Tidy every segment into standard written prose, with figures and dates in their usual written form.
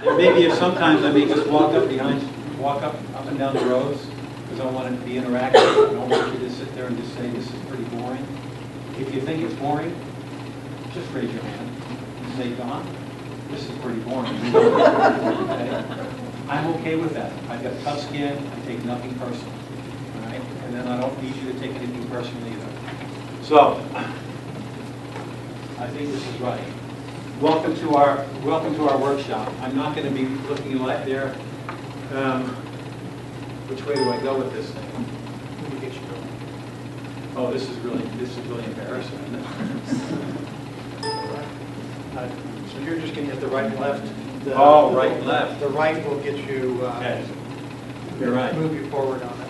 There may be sometimes I may just walk up and down the rows because I want it to be interactive. I don't want you to sit there and just say this is pretty boring. If you think it's boring, just raise your hand and say, Don, this is pretty boring. Okay? I'm okay with that. I've got tough skin. I take nothing personal. All right? And then I don't need you to take anything personally either. So, I think this is right. Welcome to our workshop. I'm not going to be looking like there. Which way do I go with this thing? Oh, this is really embarrassing, isn't it? So you're just going to hit the right and left. Right and left. The right will get you. Okay. You're right. Move you forward on it.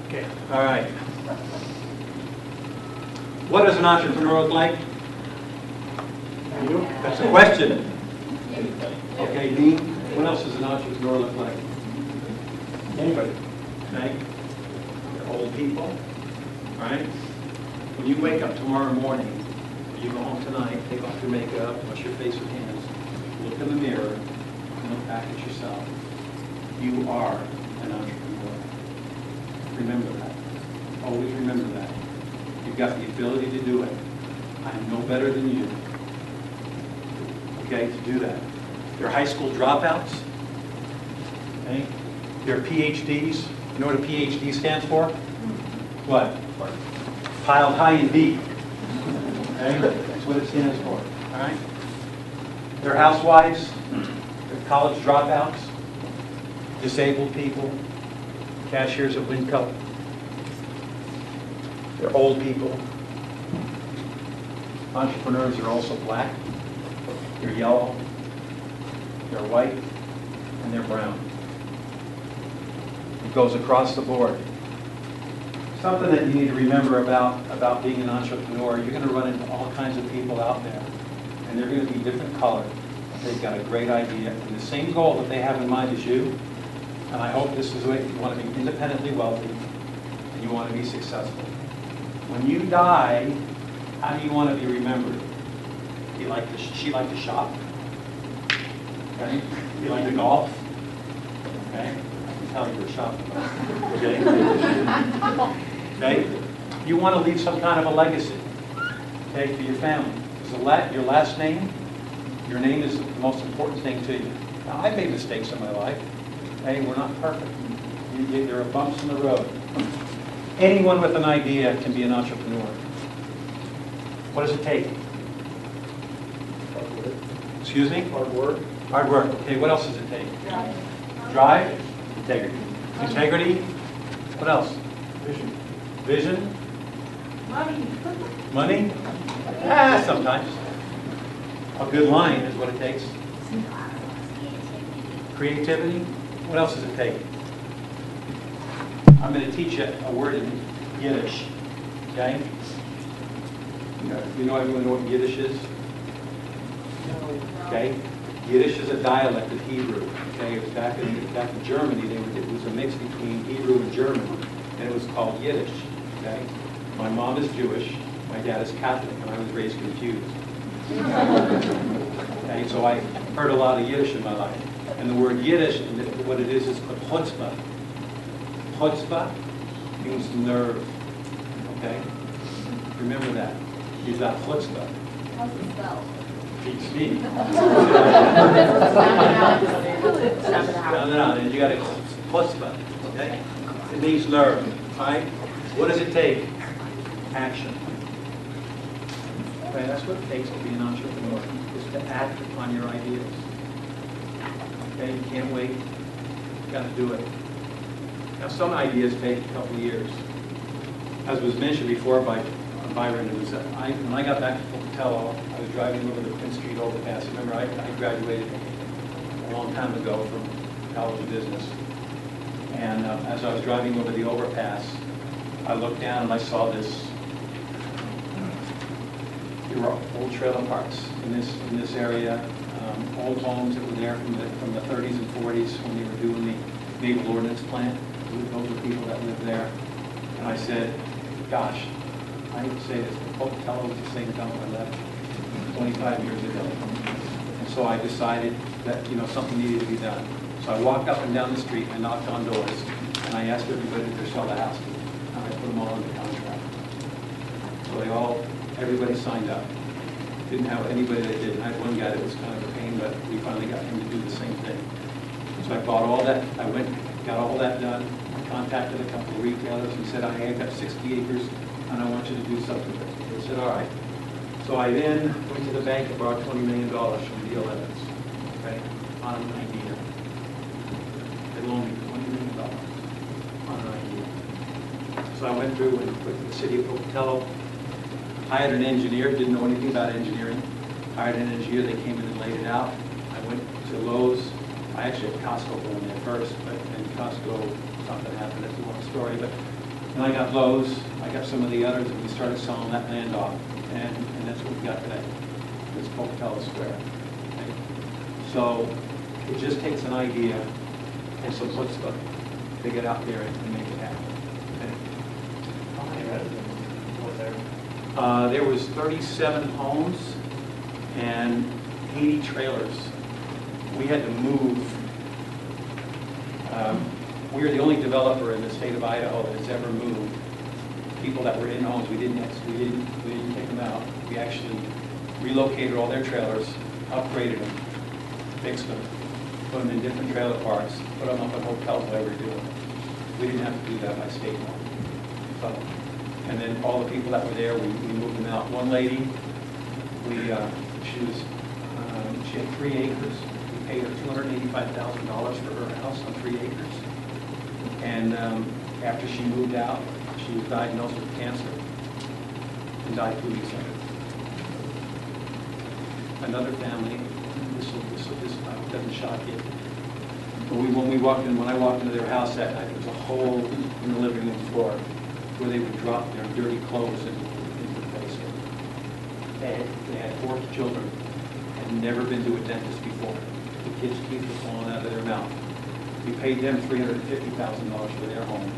Okay. All right. What does an entrepreneur look like? You? That's a question. Okay, me. What else does an entrepreneur look like? Anybody? Okay. They're old people. All right. When you wake up tomorrow morning, you go home tonight, take off your makeup, wash your face with hands, look in the mirror, and look back at yourself. You are an entrepreneur. Remember that. Always remember that. You've got the ability to do it. I'm no better than you. Okay, to do that. They're high school dropouts. Okay? They're PhDs. You know what a PhD stands for? What? Piled high and deep. Okay? That's what it stands for. All right? They're housewives. They're college dropouts. Disabled people. Cashiers at Winco. They're old people. Entrepreneurs are also black. They're yellow. They're white. And they're brown. It goes across the board. Something that you need to remember about being an entrepreneur, you're going to run into all kinds of people out there, and they're going to be different color. They've got a great idea and the same goal that they have in mind as you. And I hope this is what you want to be independently wealthy, and you want to be successful. When you die, how do you want to be remembered? She liked to shop. Okay. You like to golf. Okay. I can tell you were shopping. Okay. Okay? You want to leave some kind of a legacy, okay, for your family. Because your last name, your name is the most important thing to you. Now, I've made mistakes in my life. Okay? We're not perfect. There are bumps in the road. Anyone with an idea can be an entrepreneur. What does it take? Hard work. Excuse me? Hard work. Hard work. Okay, what else does it take? Drive. Integrity. Integrity. What else? Vision. Vision. Money. Money? Sometimes. A good line is what it takes. Creativity. What else does it take? I'm going to teach you a word in Yiddish. Okay? You know everyone know what Yiddish is? Okay? Yiddish is a dialect of Hebrew. Okay? It was back in Germany. It was a mix between Hebrew and German, and it was called Yiddish. Okay? My mom is Jewish. My dad is Catholic, and I was raised confused. Okay? So I heard a lot of Yiddish in my life. And the word Yiddish, what it is chutzpah. Chutzpah means nerve. Okay? Remember that. You've got chutzpah. How's it spelled? Beats me. Sound it out. Sound it out. And you got a chutzpah. Okay? It means nerve. Right? What does it take? Action. Okay, that's what it takes to be an entrepreneur, is to act upon your ideas. Okay, you can't wait. You got to do it. Now, some ideas take a couple of years. As was mentioned before by Byron, it was when I got back to Pocatello, I was driving over the Quinn Street overpass. Remember, I graduated a long time ago from College of Business. And as I was driving over the overpass, I looked down and I saw this. There were old trailer parks in this area, old homes that were there from the 30s and 40s when they were doing the Naval Ordnance Plant. Those were people that lived there. And I said, gosh, I hate to say this, but Pocatello was the same town I left 25 years ago. And so I decided that, something needed to be done. So I walked up and down the street, and knocked on doors, and I asked everybody to sell the house to me, and I put them all under contract. So everybody signed up. Didn't have anybody that didn't. I had one guy that was kind of a pain, but we finally got him to do the same thing. So I bought all that, I went, got all that done, contacted a couple of retailers, and said, I've got 60 acres, and I want you to do something with it. They said, all right. So I then went to the bank and borrowed $20 million from Deal Evans, okay, on an idea. They loaned me $20 million on an idea. So I went through and went to the city of Pocatello, hired an engineer, didn't know anything about engineering, hired an engineer, they came in and laid it out. I went to Lowe's. I actually had Costco going there first, but then Costco, something happened, that's a long story. But then I got Lowe's, I got some of the others, and we started selling that land off. And that's what we got today. It's Pocatello Square. Okay? So it just takes an idea and some chutzpah to get out there and make it happen. Okay? How many residents were there? There was 37 homes and 80 trailers. We had to move. We were the only developer in the state of Idaho that has ever moved people that were in homes. We didn't take them out. We actually relocated all their trailers, upgraded them, fixed them, put them in different trailer parks, put them up in hotels while we were doing it. We didn't have to do that by state law. So, and then all the people that were there, we moved them out. One lady, she had 3 acres. We paid her $285,000 for her house on 3 acres. And after she moved out, she was diagnosed with cancer and died 2 weeks later. Another family, this doesn't shock you. But when I walked into their house that night, there was a hole in the living room floor where they would drop their dirty clothes into the basement. They had 4 children, had never been to a dentist before. The kids' teeth were falling out of their mouth. We paid them $350,000 for their home.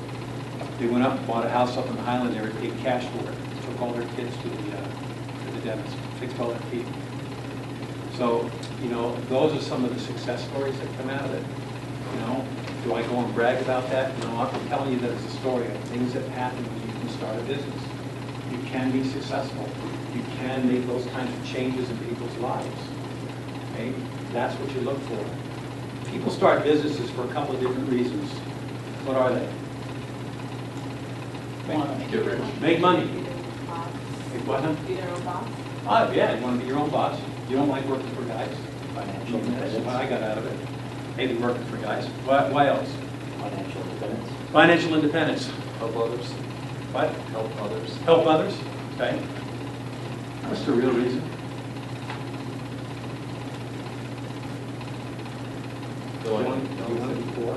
They went up and bought a house up in the Highland area, paid cash for it, took all their kids to the dentist, fixed all their teeth. So, those are some of the success stories that come out of it. Do I go and brag about that? No, I'm telling you that it's a story of things that happen when you can start a business. You can be successful. You can make those kinds of changes in people's lives. Okay? That's what you look for. People start businesses for a couple of different reasons. What are they? Get rich. Make money. Be their own boss. Make what, huh? Be their own boss. Oh, yeah, you want to be your own boss. You don't like working for guys. Financial That's independence. what I got out of it. Maybe working for guys. What else? Financial independence. Financial independence. Help others. What? Help others. Help others. Okay. That's the real reason. Do You I want to be poor?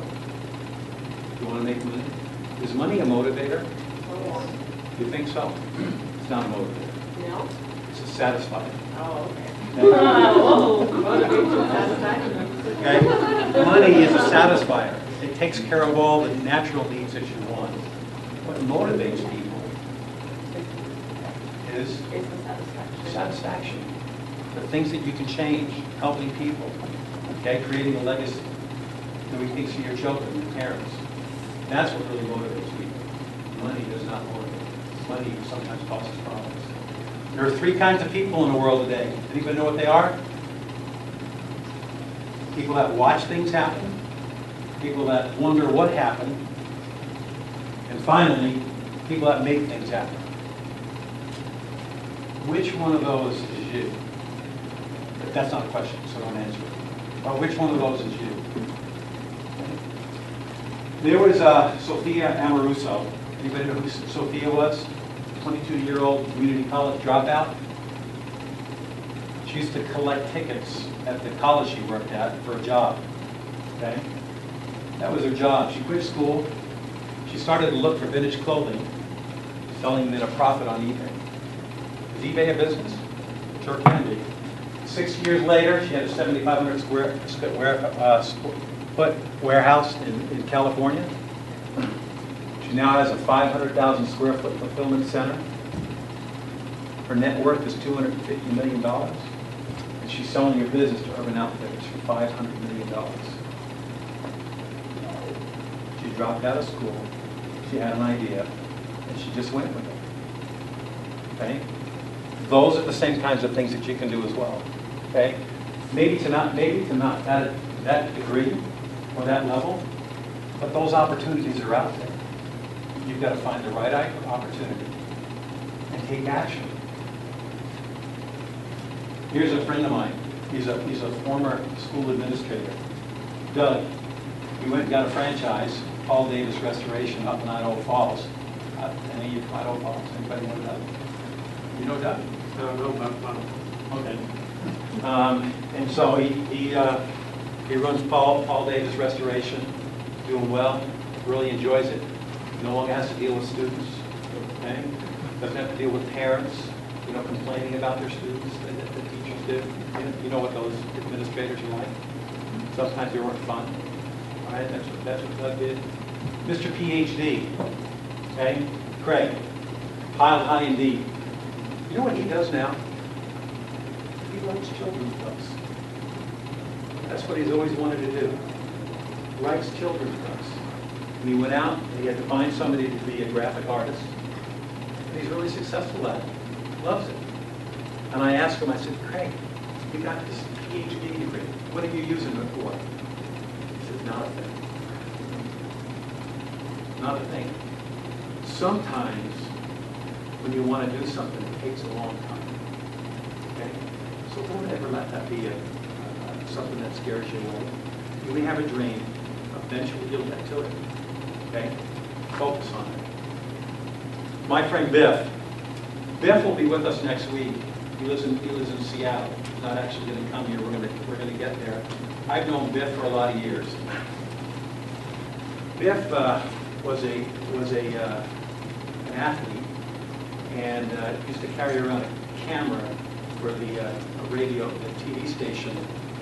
You want to make money? Is money a motivator? Oh, You think so? It's not a motivator. yeah. No? It's a satisfier. Oh, okay. Okay? Whoa, motivation, satisfaction. Okay? Money is a satisfier. It takes care of all the natural needs that you want. What motivates people is It's the satisfaction. satisfaction. The things that you can change, helping people, okay, creating a legacy. And we can see your children, your parents. That's what really motivates people. Money does not motivate. Money sometimes causes problems. There are 3 kinds of people in the world today. Anybody know what they are? People that watch things happen, people that wonder what happened, and finally, people that make things happen. Which one of those is you? But that's not a question, so don't answer it. But which one of those is you? There was Sophia Amoruso. Anybody know who Sophia was? 22-year-old community college dropout. She used to collect tickets at the college she worked at for a job. Okay? That was her job. She quit school. She started to look for vintage clothing, selling them at a profit on eBay. Is eBay a business? It sure can be. 6 years later, she had a 7,500 square foot warehouse in California. She now has a 500,000 square foot fulfillment center. Her net worth is $250 million. And and she's selling her business to Urban Outfitters for $500 million. She dropped out of school, she had an idea, and she just went with it. Okay? Those are the same kinds of things that you can do as well. Okay? Maybe to not that degree or that level, but those opportunities are out there. You've got to find the right opportunity and take action. Here's a friend of mine. He's a former school administrator. Doug. He went and got a franchise, Paul Davis Restoration up in Idaho Falls. Any of you from Idaho Falls? Anybody know Doug? You know Doug? No, not. Okay. And so he runs Paul Davis Restoration, doing well, really enjoys it. No longer has to deal with students, okay? Doesn't have to deal with parents, complaining about their students that the teachers do. You know what those administrators are like. Sometimes they weren't fun. All right, that's what Doug did. Mr. PhD, okay? Craig, piled high and deep. You know what he does now? He writes children's books. That's what he's always wanted to do. Writes children's books. And he went out and he had to find somebody to be a graphic artist. And he's really successful at it. Loves it. And I asked him, I said, Craig, you got this PhD degree. What are you using it for? He said, not a thing. Not a thing. Sometimes when you want to do something, it takes a long time. Okay? So don't ever let that be something that scares you away. You may have a dream. Eventually you'll get to it. Okay? Focus on it. My friend Biff. Biff will be with us next week. He lives in Seattle. He's not actually going to come here. We're going to get there. I've known Biff for a lot of years. Biff was an athlete and used to carry around a camera for the radio, the TV station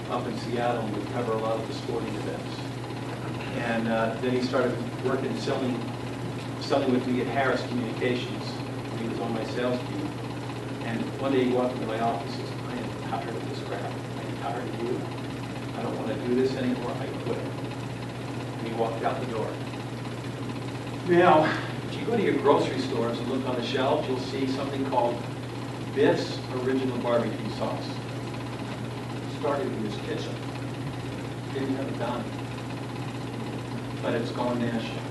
up in Seattle, and would cover a lot of the sporting events. And then he started working, selling with me at Harris Communications. He was on my sales team. And one day he walked into my office and said, I am tired of this crap. I am tired of you. I don't want to do this anymore. I quit. And he walked out the door. Now, if you go to your grocery stores and look on the shelves, you'll see something called Biff's Original Barbecue Sauce. Started in his kitchen. Didn't have a dime. But it's gone national.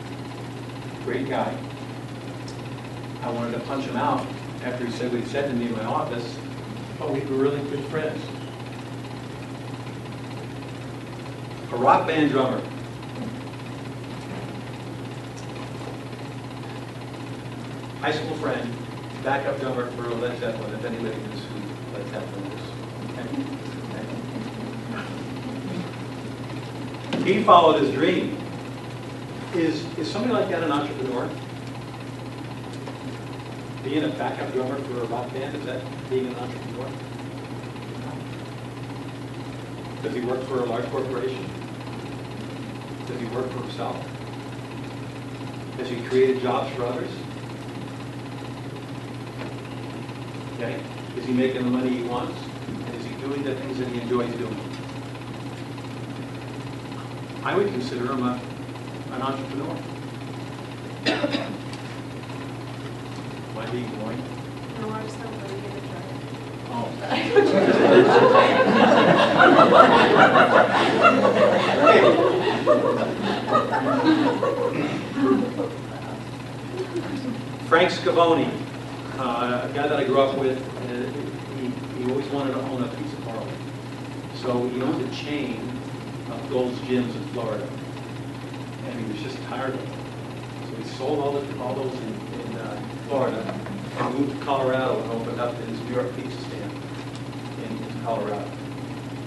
Great guy. I wanted to punch him out after he said what he said to me in my office, but we were really good friends. A rock band drummer. High school friend, backup drummer for Led Zeppelin, if anybody knows who Led Zeppelin is. He followed his dream. Is somebody like that an entrepreneur? Being a backup drummer for a rock band, is that being an entrepreneur? Does he work for a large corporation? Does he work for himself? Has he created jobs for others? Okay. Is he making the money he wants? And is he doing the things that he enjoys doing? I would consider him an entrepreneur. Am I being boring? No, I just haven't really given it a try. Frank Scavone, a guy that I grew up with, he always wanted to own a pizza parlor. So he owned a chain of Gold's Gyms in Florida. And he was just tired of it. So he sold all those in Florida and moved to Colorado and opened up his New York pizza stand in Colorado.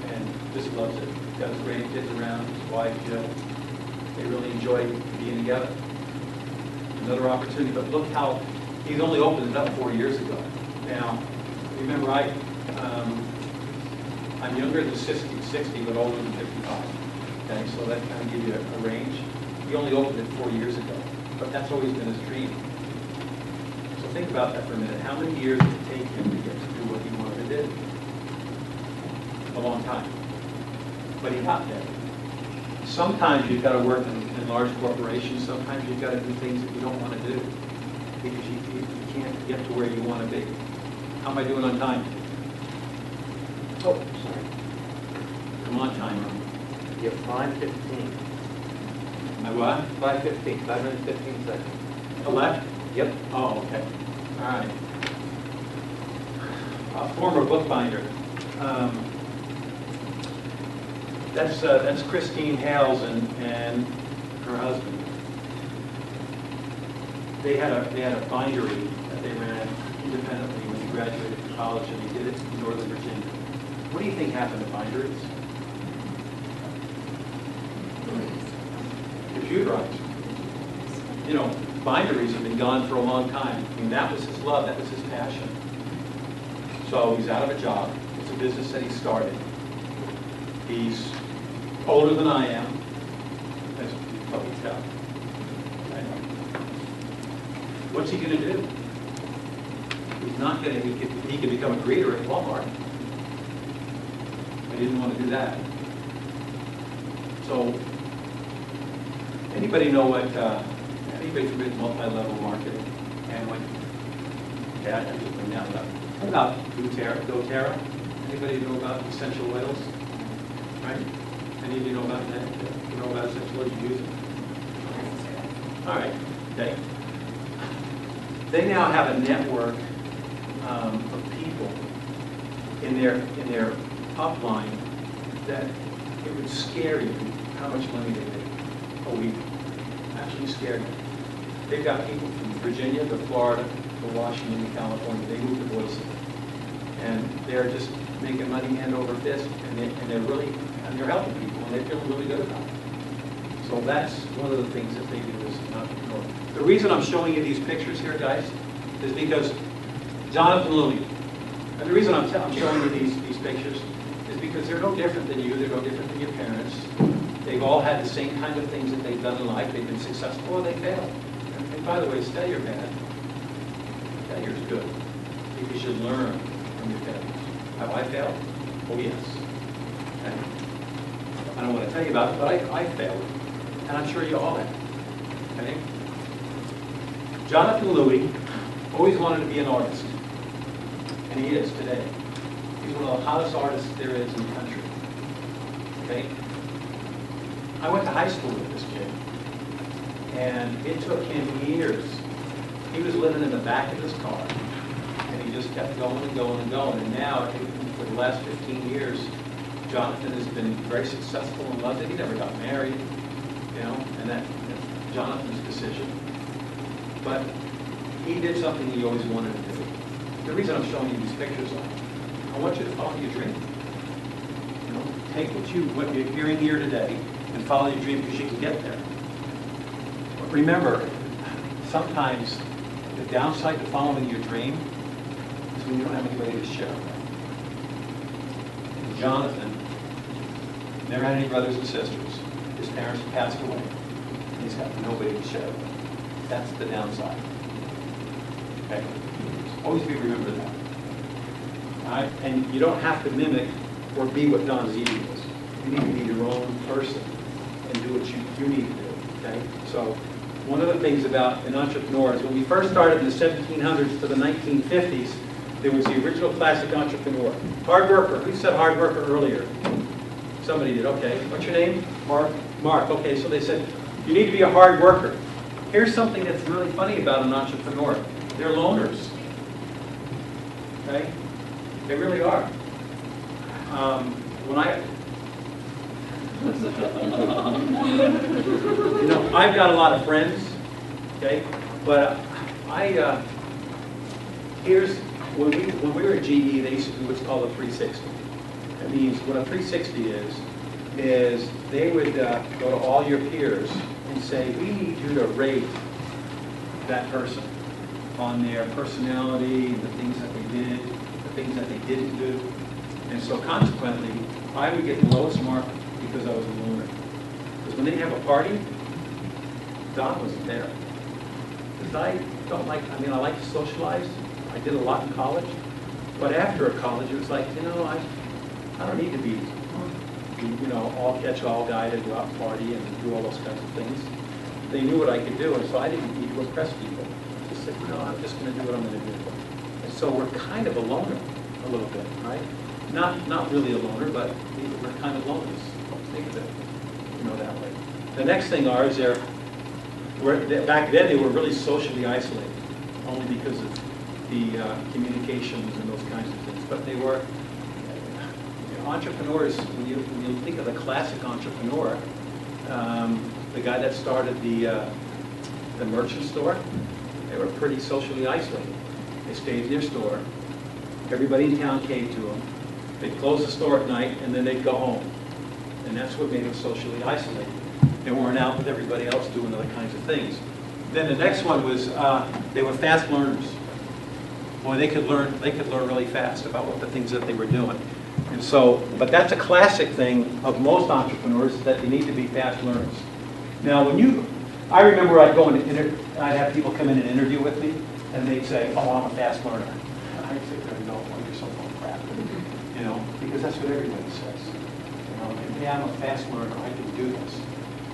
And just loves it. Got his grandkids around, his wife, Jill. They really enjoy being together. Another opportunity, but look how he's only opened it up 4 years ago. Now, remember, I'm younger than 60, but older than 55. Okay, so that kind of gives you a range. He only opened it 4 years ago, but that's always been his dream. So think about that for a minute. How many years did it take him to get to do what he wanted to do? a long time. But he got there. Sometimes you've got to work in large corporations. Sometimes you've got to do things that you don't want to do because you can't get to where you want to be. How am I doing on time? Oh, sorry. Come on, timer. You have 5:15. My what? 5:15, 5 minutes, 15 seconds. The left? Yep. Oh, okay. All right. A former bookbinder. That's Christine Hales and her husband. They had a bindery that they ran independently when they graduated from college, and they did it in Northern Virginia. What do you think happened to binderies? Computerized. You know, binderies have been gone for a long time. I mean, that was his love, that was his passion. So he's out of a job. It's a business that he started. He's older than I am, as you can probably tell. What's he going to do? He's not going to, he could become a greeter at Walmart. I didn't want to do that. So, anybody know what, anybody familiar with multi-level marketing? And what, yeah, I just bring that up. What about doTERRA? Anybody know about essential oils? Right? Any of you know about that? You know about essential oils, you use it? All right, okay. They now have a network of people in their upline that it would scare you how much money they make a week. Actually scare you. They've got people from Virginia to Florida to Washington to California. They move to Boise, and they're just making money hand over fist, and they're helping people, and they feel really good about it. So that's one of the things that they do as an entrepreneur. The reason I'm showing you these pictures here, guys, is because Jonathan Louie, and the reason I'm showing you these pictures is because they're no different than you, they're no different than your parents. They've all had the same kind of things that they've done in life. They've been successful or they failed. And by the way, failure bad. Failure's good. You should learn from your failures. Have I failed? Oh, yes. Okay. I don't want to tell you about it, but I failed. And I'm sure you all have. Okay? Jonathan Louie always wanted to be an artist. And he is today. He's one of the hottest artists there is in the country. Okay? I went to high school with this kid. And it took him years. He was living in the back of his car. And he just kept going and going and going. And now, I think for the last 15 years, Jonathan has been very successful and loves it. He never got married, you know, and that's Jonathan's decision. But he did something he always wanted to do. The reason I'm showing you these pictures, I want you to follow your dream. You know, take what you're hearing here today and follow your dream because you can get there. But remember, sometimes the downside to following your dream is when you don't have anybody to share with. Jonathan never had any brothers and sisters. His parents passed away. He's got nobody to share with. That's the downside. Okay? Always remember that. All right? And you don't have to mimic or be what Don Z is. You need to be your own person and do what you need to do. Okay? So one of the things about an entrepreneur is when we first started in the 1700s to the 1950s, there was the original classic entrepreneur. Hard worker. Who said hard worker earlier? Somebody did. Okay. What's your name? Mark. Mark. Okay. So they said, you need to be a hard worker. Here's something that's really funny about an entrepreneur. They're loners. Okay? They really are. When you know, I've got a lot of friends, okay? But here's, when we were at GE, they used to do what's called a 360. That means what a 360 is they would go to all your peers and say, we need you to rate that person on their personality, the things that they did, the things that they didn't do. And so consequently, I would get the lowest mark because I was a loner. Because when they have a party, Don wasn't there. Because I don't like, I mean, I like to socialize. I did a lot in college. But after college, it was like, you know, I don't need to be, all catch-all guy to go out and party and do all those kinds of things. They knew what I could do, and so I didn't need to impress people. I just said, I'm just going to do what I'm going to do. And so we're kind of a loner a little bit, right? Not really a loner, but we're kind of loners. Think of it, that way. The next thing back then they were really socially isolated, only because of the communications and those kinds of things. But they were entrepreneurs. When you think of the classic entrepreneur, the guy that started the merchant store, they were pretty socially isolated. They stayed in their store. Everybody in town came to them. They'd close the store at night, and then they'd go home. And that's what made them socially isolated. They weren't out with everybody else doing other kinds of things. Then the next one was they were fast learners. Boy, they could learn really fast about what the things that they were doing. And so, but that's a classic thing of most entrepreneurs, is that they need to be fast learners. Now, I remember I'd go and I'd have people come in and interview with me, and they'd say, "Oh, I'm a fast learner." And I'd say, "No, you're so full of crap," because that's what everybody says. "Yeah, I'm a fast learner. I can do this."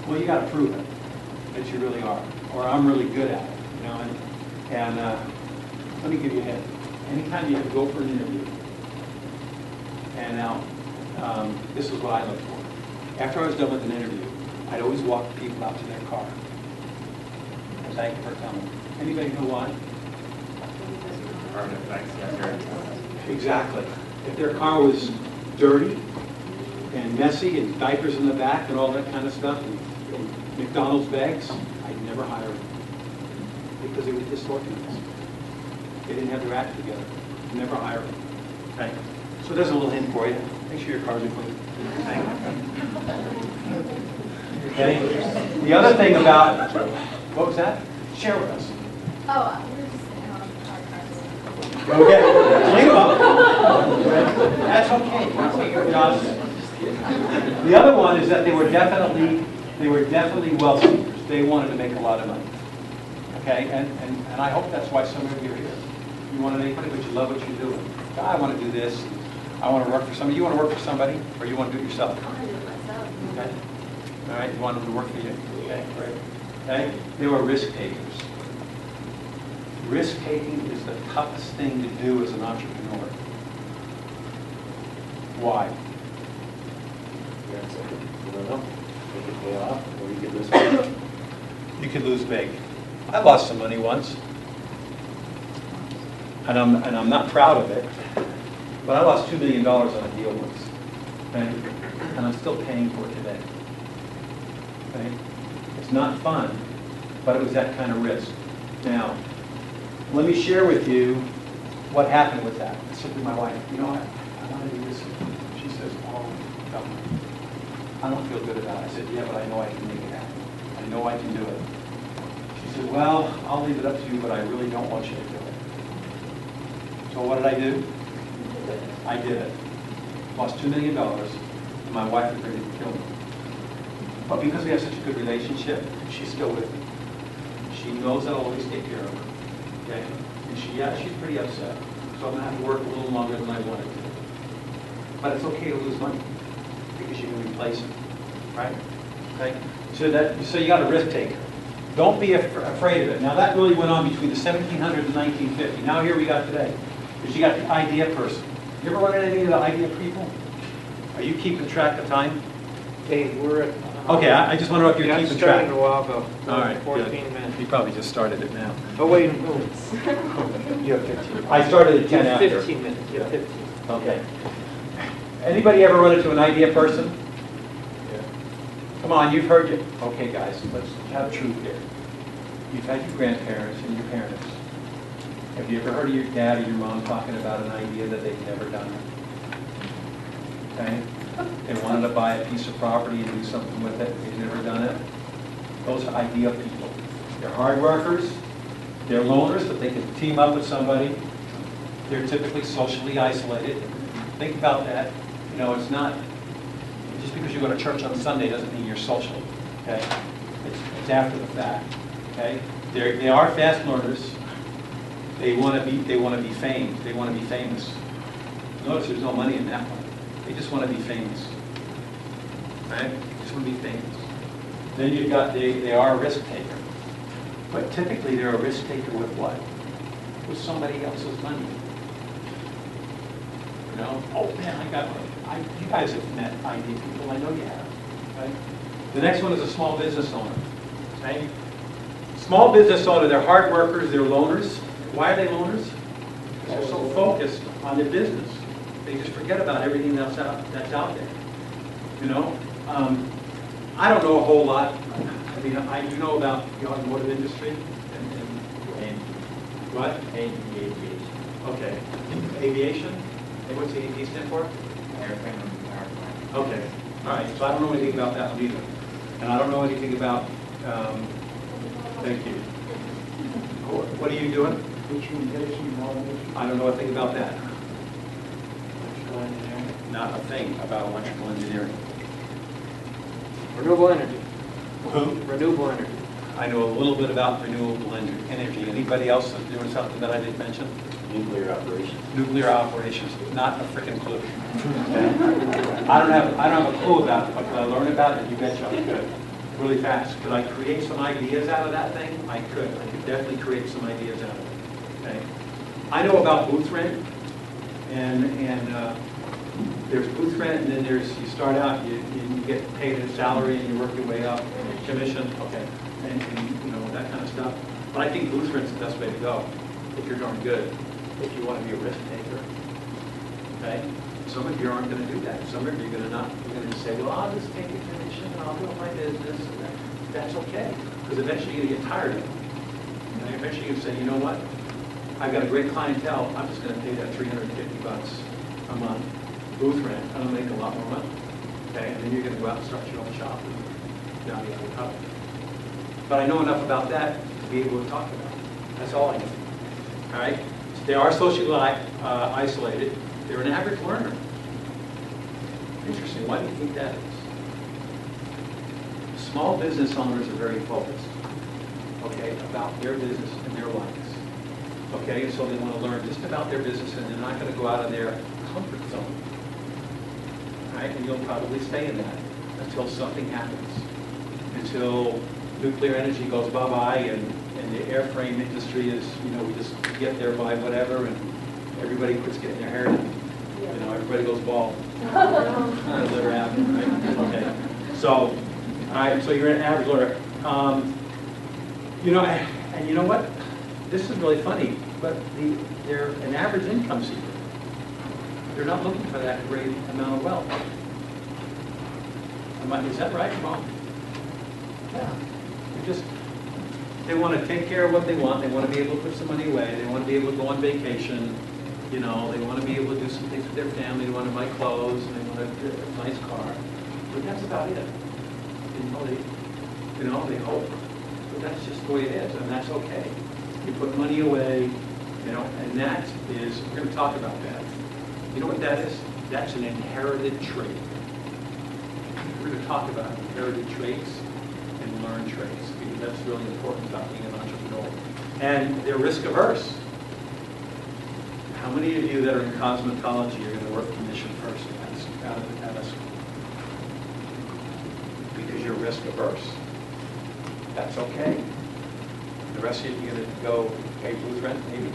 Well, you got to prove it that you really are, or I'm really good at it. And let me give you a hint. Anytime you have to go for an interview, and now this is what I look for. After I was done with an interview, I'd always walk people out to their car. Thank you for coming. Anybody know why? Exactly. If their car was dirty and messy and diapers in the back and all that kind of stuff, and McDonald's bags, I'd never hire them because they were disorganized. They didn't have their act together. Never hire them. Okay. So there's a little hint for you. Make sure your cars are clean. Okay. The other thing about, what was that? Share with us. Oh, we were just saying on our cars. Okay. Clean them up. That's okay. The other one is that they were definitely wealth seekers. They wanted to make a lot of money. Okay, and I hope that's why some of you are here. You want to make money, but you love what you're doing. I want to do this. I want to work for somebody. You want to work for somebody, or you want to do it yourself? I want to do it myself. Okay. All right. You want them to work for you. Okay. Great. Okay. They were risk takers. Risk taking is the toughest thing to do as an entrepreneur. Why? You could pay off, or you could lose money. You could lose big. I lost some money once, and I'm not proud of it, but I lost $2 million on a deal once, okay? And I'm still paying for it today. Okay? It's not fun, but it was that kind of risk. Now, let me share with you what happened with that. I said to my wife, I want to do this. She says, "Oh, God, I don't feel good about it." I said, "Yeah, but I know I can make it happen. I know I can do it." She said, "Well, I'll leave it up to you, but I really don't want you to do it." So what did I do? I did it. Lost $2 million, and my wife was ready to kill me. But because we have such a good relationship, she's still with me. She knows that I'll always take care of her. Okay? And she's pretty upset. So I'm going to have to work a little longer than I wanted to. But it's okay to lose money, because you can replace it. Right? Okay? So you got a risk taker. Don't be afraid of it. Now that really went on between the 1700s and 1950. Now here we got today. Because you got the idea person. You ever run into any of the idea people? Are you keeping track of time? Dave, we're at... Okay, I just want to know if you're keeping track. started a while ago. All right, 14 good. minutes. You probably just started it now. Oh, wait, no. You have 15. I started at 10 after. 15 minutes, you have 15. Okay. Anybody ever run into an idea person? Yeah. Come on, you've heard it. Okay, guys, let's have truth here. You've had your grandparents and your parents. Have you ever heard of your dad or your mom talking about an idea that they've never done? Okay? They wanted to buy a piece of property and do something with it. They've never done it. Those are idea people. They're hard workers. They're loners, but they can team up with somebody. They're typically socially isolated. Think about that. It's not, just because you go to church on Sunday doesn't mean you're social. Okay? It's after the fact. Okay? They are fast learners. They want to be famed. They want to be famous. Notice there's no money in that one. They just want to be famous. Right? They just want to be famous. Then you've got, they are a risk taker. But typically they're a risk taker with what? With somebody else's money. You know, oh man, you guys have met ID people, I know you have. Right? The next one is a small business owner. Right? Small business owner, they're hard workers, they're loners. Why are they loners? Because they're so focused on their business. They just forget about everything that's out there. You know? I don't know a whole lot. I mean, I do know about the automotive industry and what? Aviation. Okay. Aviation? Hey, what's the AV stand for? Airplane and power plant. Okay. All right. So I don't know anything about that one either. And I don't know anything about, thank you. What are you doing? Instrumentation, automation. I don't know a thing about that. Electrical engineering. Not a thing about electrical engineering. Renewable energy. Who? Renewable energy. I know a little bit about renewable energy. Anybody else that's doing something that I didn't mention? Nuclear operations. Nuclear operations, not a freaking clue. I don't have a clue about it, but could I learn about it? You betcha I could. Really fast. Could I create some ideas out of that thing? I could. I could definitely create some ideas out of it. Okay. I know about booth rent, and there's booth rent, and then there's, you start out, you get paid a salary, and you work your way up, and commission, okay, and you know, that kind of stuff. But I think booth rent's the best way to go, if you're darn good, if you want to be a risk taker. Okay? Some of you aren't going to do that. Some of you are going to not. You're going to say, well, I'll just take a commission, and I'll build my business, and that's okay. Because eventually you're going to get tired of it. And eventually you say, you know what? I've got a great clientele. I'm just going to pay that $350 a month booth rent. I'm going to make a lot more money. Okay? And then you're going to go out and start your own shop. And now you have a cover. But I know enough about that to be able to talk about it. That's all I know. All right? They are socially isolated. They're an average learner. Interesting. Why do you think that is? Small business owners are very focused, okay, about their business and their lives. Okay, so they want to learn just about their business, and they're not going to go out of their comfort zone. All right, and you'll probably stay in that until something happens, until nuclear energy goes bye-bye, and the airframe industry is, you know, we just get there by whatever, and everybody quits getting their hair done. You know, everybody goes bald. That's never happened, right? Okay. So, all right, so you're an average learner. You know, and you know what? This is really funny, but they're an average income seeker. They're not looking for that great amount of wealth. Is that right or wrong? Yeah. They want to take care of what they want. They want to be able to put some money away. They want to be able to go on vacation. You know, they want to be able to do some things with their family. They want to buy clothes, and they want a nice car. But that's about it. You know, they hope. But that's just the way it is, and that's okay. You put money away, you know, and that is, we're going to talk about that. You know what that is? That's an inherited trait. We're going to talk about inherited traits and learned traits, because that's really important about being an entrepreneur. And they're risk averse. How many of you that are in cosmetology are going to work commission first out of school? Because you're risk averse. That's okay. The rest of you are going to go pay booth rent, maybe.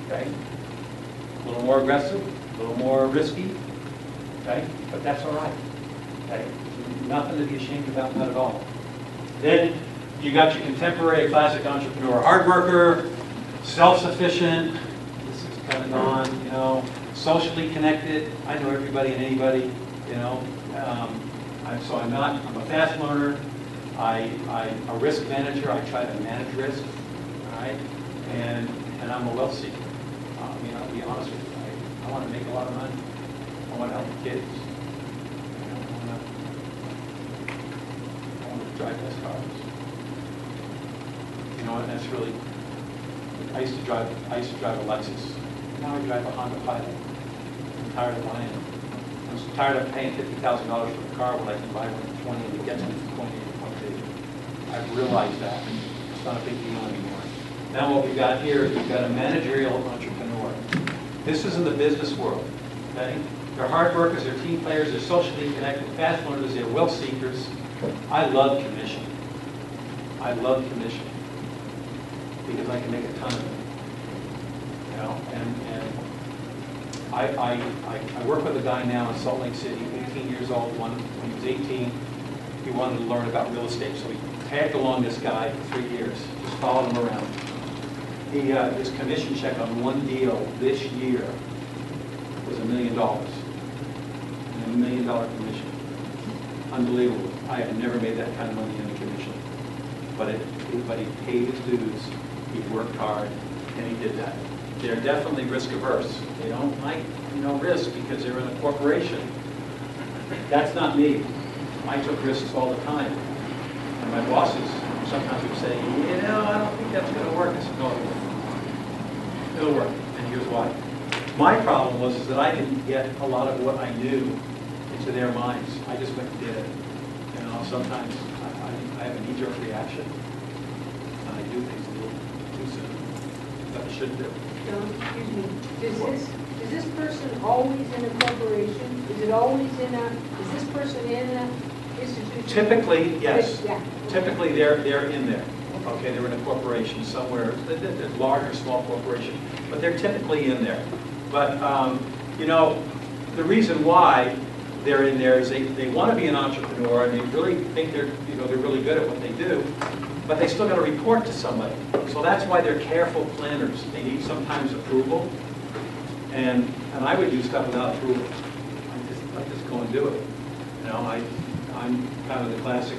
Okay? A little more aggressive, a little more risky. Okay? But that's all right. Okay? Nothing to be ashamed about, not at all. Then you got your contemporary classic entrepreneur, hard worker, self-sufficient. This is kind of gone, you know, socially connected. I know everybody and anybody, you know. I'm a fast learner. I'm a risk manager. I try to manage risk, all right? And I'm a wealth seeker. I mean, I'll be honest with you. I want to make a lot of money. I want to help the kids. I want to drive nice cars. You know, and that's really. I used to drive a Lexus. Now I drive a Honda Pilot. I'm tired of buying them. I'm tired of paying $50,000 for a car when I can buy one for 20 and it gets me from point A to point B. I've realized that. It's not a big deal anymore. Now what we've got here is we've got a managerial entrepreneur. This is in the business world, okay? They're hard workers, they're team players, they're socially connected, fast learners, they're wealth seekers. I love commission. I love commission because I can make a ton of it. You know, and I work with a guy now in Salt Lake City, 18 years old. When he was 18, he wanted to learn about real estate, so he tagged along this guy for 3 years, just followed him around. His commission check on one deal this year was $1 million. $1 million commission. Unbelievable. I have never made that kind of money in a commission. But he paid his dues, he worked hard, and he did that. They're definitely risk averse. They don't like, risk because they're in a corporation. That's not me. I took risks all the time. And my bosses sometimes would say, I don't think that's going to work. I said, no, it'll work. And here's why. My problem was that I didn't get a lot of what I knew into their minds. I just went and did it. Sometimes I have a knee-jerk reaction, and I do things a little too soon that I shouldn't do. Excuse me, is this person always in a corporation? Is this person in an institution? Typically, yes. Yeah. Typically, they're in there. Okay, they're in a corporation somewhere, a large or small corporation, but they're typically in there. But, the reason why they're in there is they want to be an entrepreneur, and they really think they're really good at what they do, but they still got to report to somebody. So that's why they're careful planners. They need sometimes approval, and I would do stuff without approval. I just go and do it. I'm kind of the classic,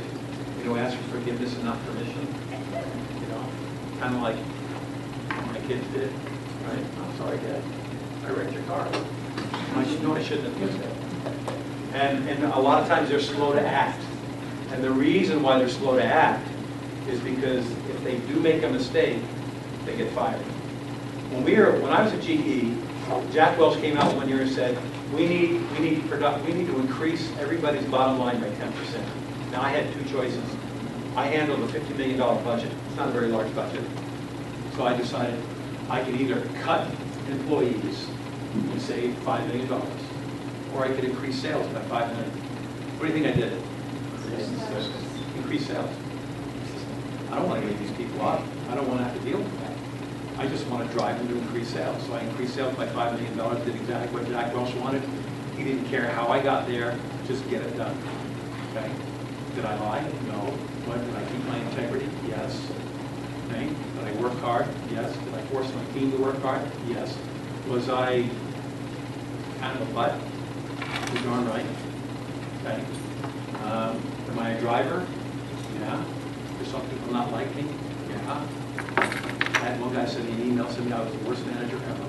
ask for forgiveness and not permission. Kind of like my kids did, right? I'm sorry, Dad. I wrecked your car. I shouldn't have used that. And a lot of times they're slow to act. And the reason why they're slow to act is because if they do make a mistake, they get fired. When I was at GE, Jack Welch came out one year and said, we need to increase everybody's bottom line by 10%. Now I had two choices. I handled a $50 million budget. It's not a very large budget. So I decided I could either cut employees and save $5 million, or I could increase sales by $5 million. What do you think I did? Increase sales. I don't want to get these people out. I don't want to have to deal with that. I just want to drive them to increase sales. So I increased sales by $5 million, did exactly what Jack Welch wanted. He didn't care how I got there, just get it done. Okay? Did I lie? No. What, did I keep my integrity? Yes. Okay? Did I work hard? Yes. Did I force my team to work hard? Yes. Was I kind of a butt? You're darn right. Okay? Am I a driver? Yeah. Do some people not like me? Yeah. I had one guy send me an email saying I was the worst manager ever.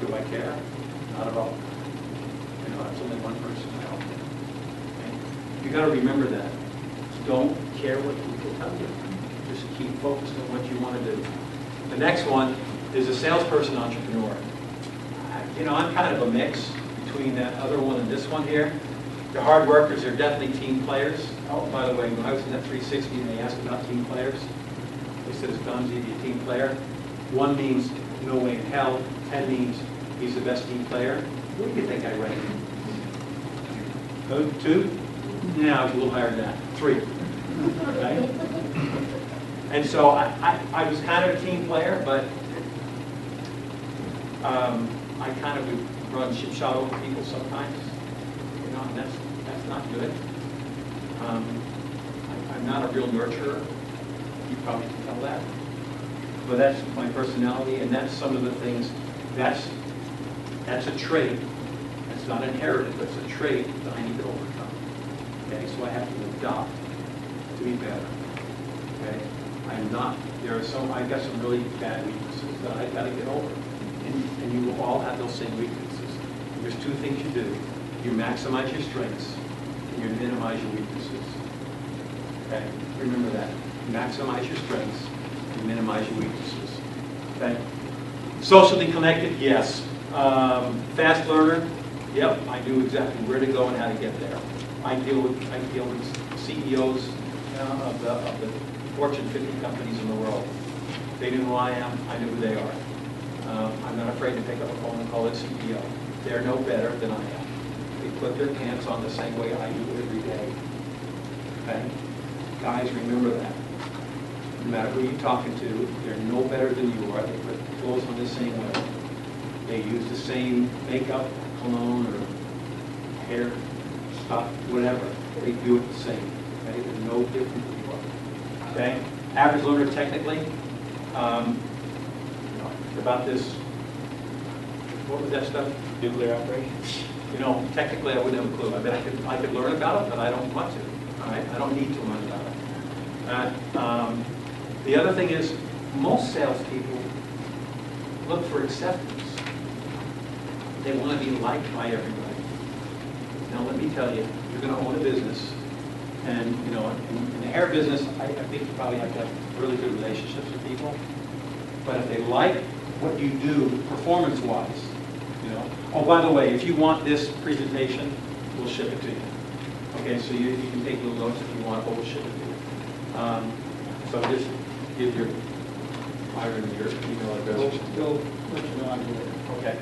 Do I care? Not at all. That's only one person. I don't care. Okay? You got to remember that. Don't care what people tell you. Just keep focused on what you want to do. The next one is a salesperson entrepreneur. I'm kind of a mix between that other one and this one here. They're hard workers. They're definitely team players. Oh, by the way, when I was in that 360 and they asked about team players, they said, is Don's a team player? 1 means no way in hell. 10 means he's the best team player. What do you think I ranked? 2? Yeah, I was a little higher than that. 3. Okay? And so I was kind of a team player, but I kind of would run shot over people sometimes. And that's not good. I'm not a real nurturer. You probably can tell that. But that's my personality, and that's some of the things. That's a trait. It's not inherited, but it's a trait that I need to overcome. Okay, so I have to adopt to be better. Okay, I've got some really bad weaknesses that I've got to get over. And you will all have those same weaknesses. There's 2 things you do. You maximize your strengths, and you minimize your weaknesses. Okay, remember that. Maximize your strengths, and minimize your weaknesses. Okay. Socially connected, yes. Fast learner, yep. I knew exactly where to go and how to get there. I deal with CEOs of the Fortune 50 companies in the world. They knew who I am. I knew who they are. I'm not afraid to pick up a phone and call it CEO. they're no better than I am. They put their pants on the same way I do every day. Okay? Guys, remember that. No matter who you're talking to, they're no better than you are. They put clothes on the same way. They use the same makeup, cologne, or hair stuff, whatever. They do it the same. Okay? They're no different than you are. Okay? Average learner, technically, about this, what was that stuff? Nuclear operation? You know, technically, I wouldn't have a clue. I mean, I could learn about it, but I don't want to. All right? I don't need to learn about it. The other thing is, most salespeople look for acceptance. They want to be liked by everybody. Now, let me tell you, you're going to own a business, and you know, in the hair business, I think you probably have to have really good relationships with people. But if they like what you do, performance-wise, you know. Oh, by the way, if you want this presentation, we'll ship it to you. Okay, so you can take little notes if you want, but we'll ship it to you. So just give your email address. We'll let you know I'm here. Okay.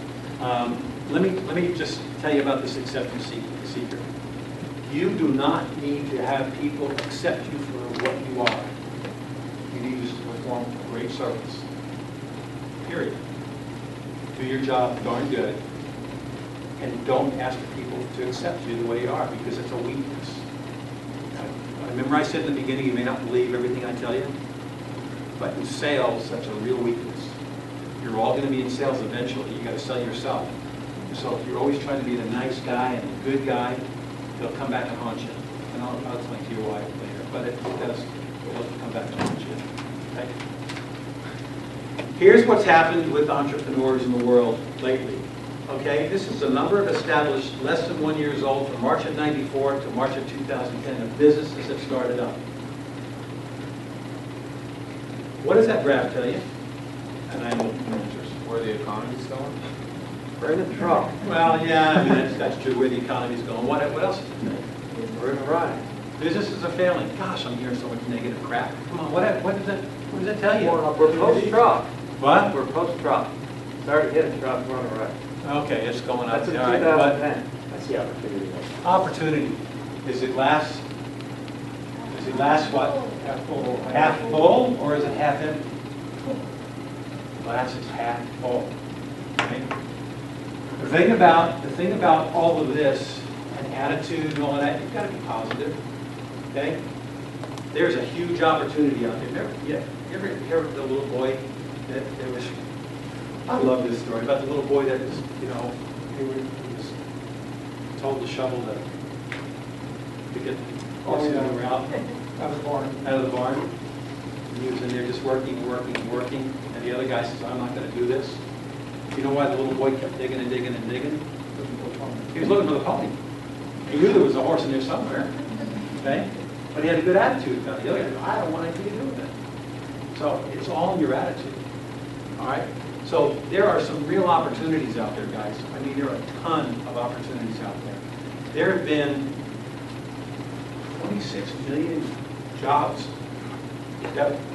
Let me just tell you about this acceptance secret. You do not need to have people accept you for what you are. You need to perform a great service. Period. Do your job darn good, and don't ask for people to accept you the way you are, because it's a weakness. Remember I said in the beginning, you may not believe everything I tell you, but in sales, that's a real weakness. You're all going to be in sales eventually. You've got to sell yourself. So if you're always trying to be the nice guy and the good guy, they'll come back and haunt you. And I'll explain to you why later, but it does, it'll come back and haunt you. Okay? Here's what's happened with entrepreneurs in the world lately. Okay, this is the number of established less than 1 year old from March of '94 to March of 2010 of businesses that started up. What does that graph tell you? And I know the answers. Where the economy's going? We're in the trouble. Well, yeah, I mean, that's true, where the economy's going. What else is it? We're in a ride. Businesses are failing. Gosh, I'm hearing so much negative crap. Come on, what does that tell you? We're post-Trump. What? We're post-Trump. Started hitting Trump, we're on the right. Okay, it's going up. That's in All right, but 2010. That's the opportunity. opportunity. Is it glass what? Half full, or is it half empty? Glass is half full. Okay? The thing about all of this and attitude and all of that, you've got to be positive. Okay? There's a huge opportunity out there. You ever hear of the little boy that was? I love this story about the little boy that was, you know, he was told to shovel to get horses manure out Out of the barn. out of the barn. And he was in there just working, and the other guy says, "I'm not going to do this." You know why the little boy kept digging and digging and digging? He was looking for the pony. He knew there was a horse in there somewhere. Okay? But he had a good attitude about it. The other guy, I don't want anything to do with it. So it's all in your attitude. All right? So there are some real opportunities out there, guys. I mean, there are a ton of opportunities out there. There have been 26 million jobs.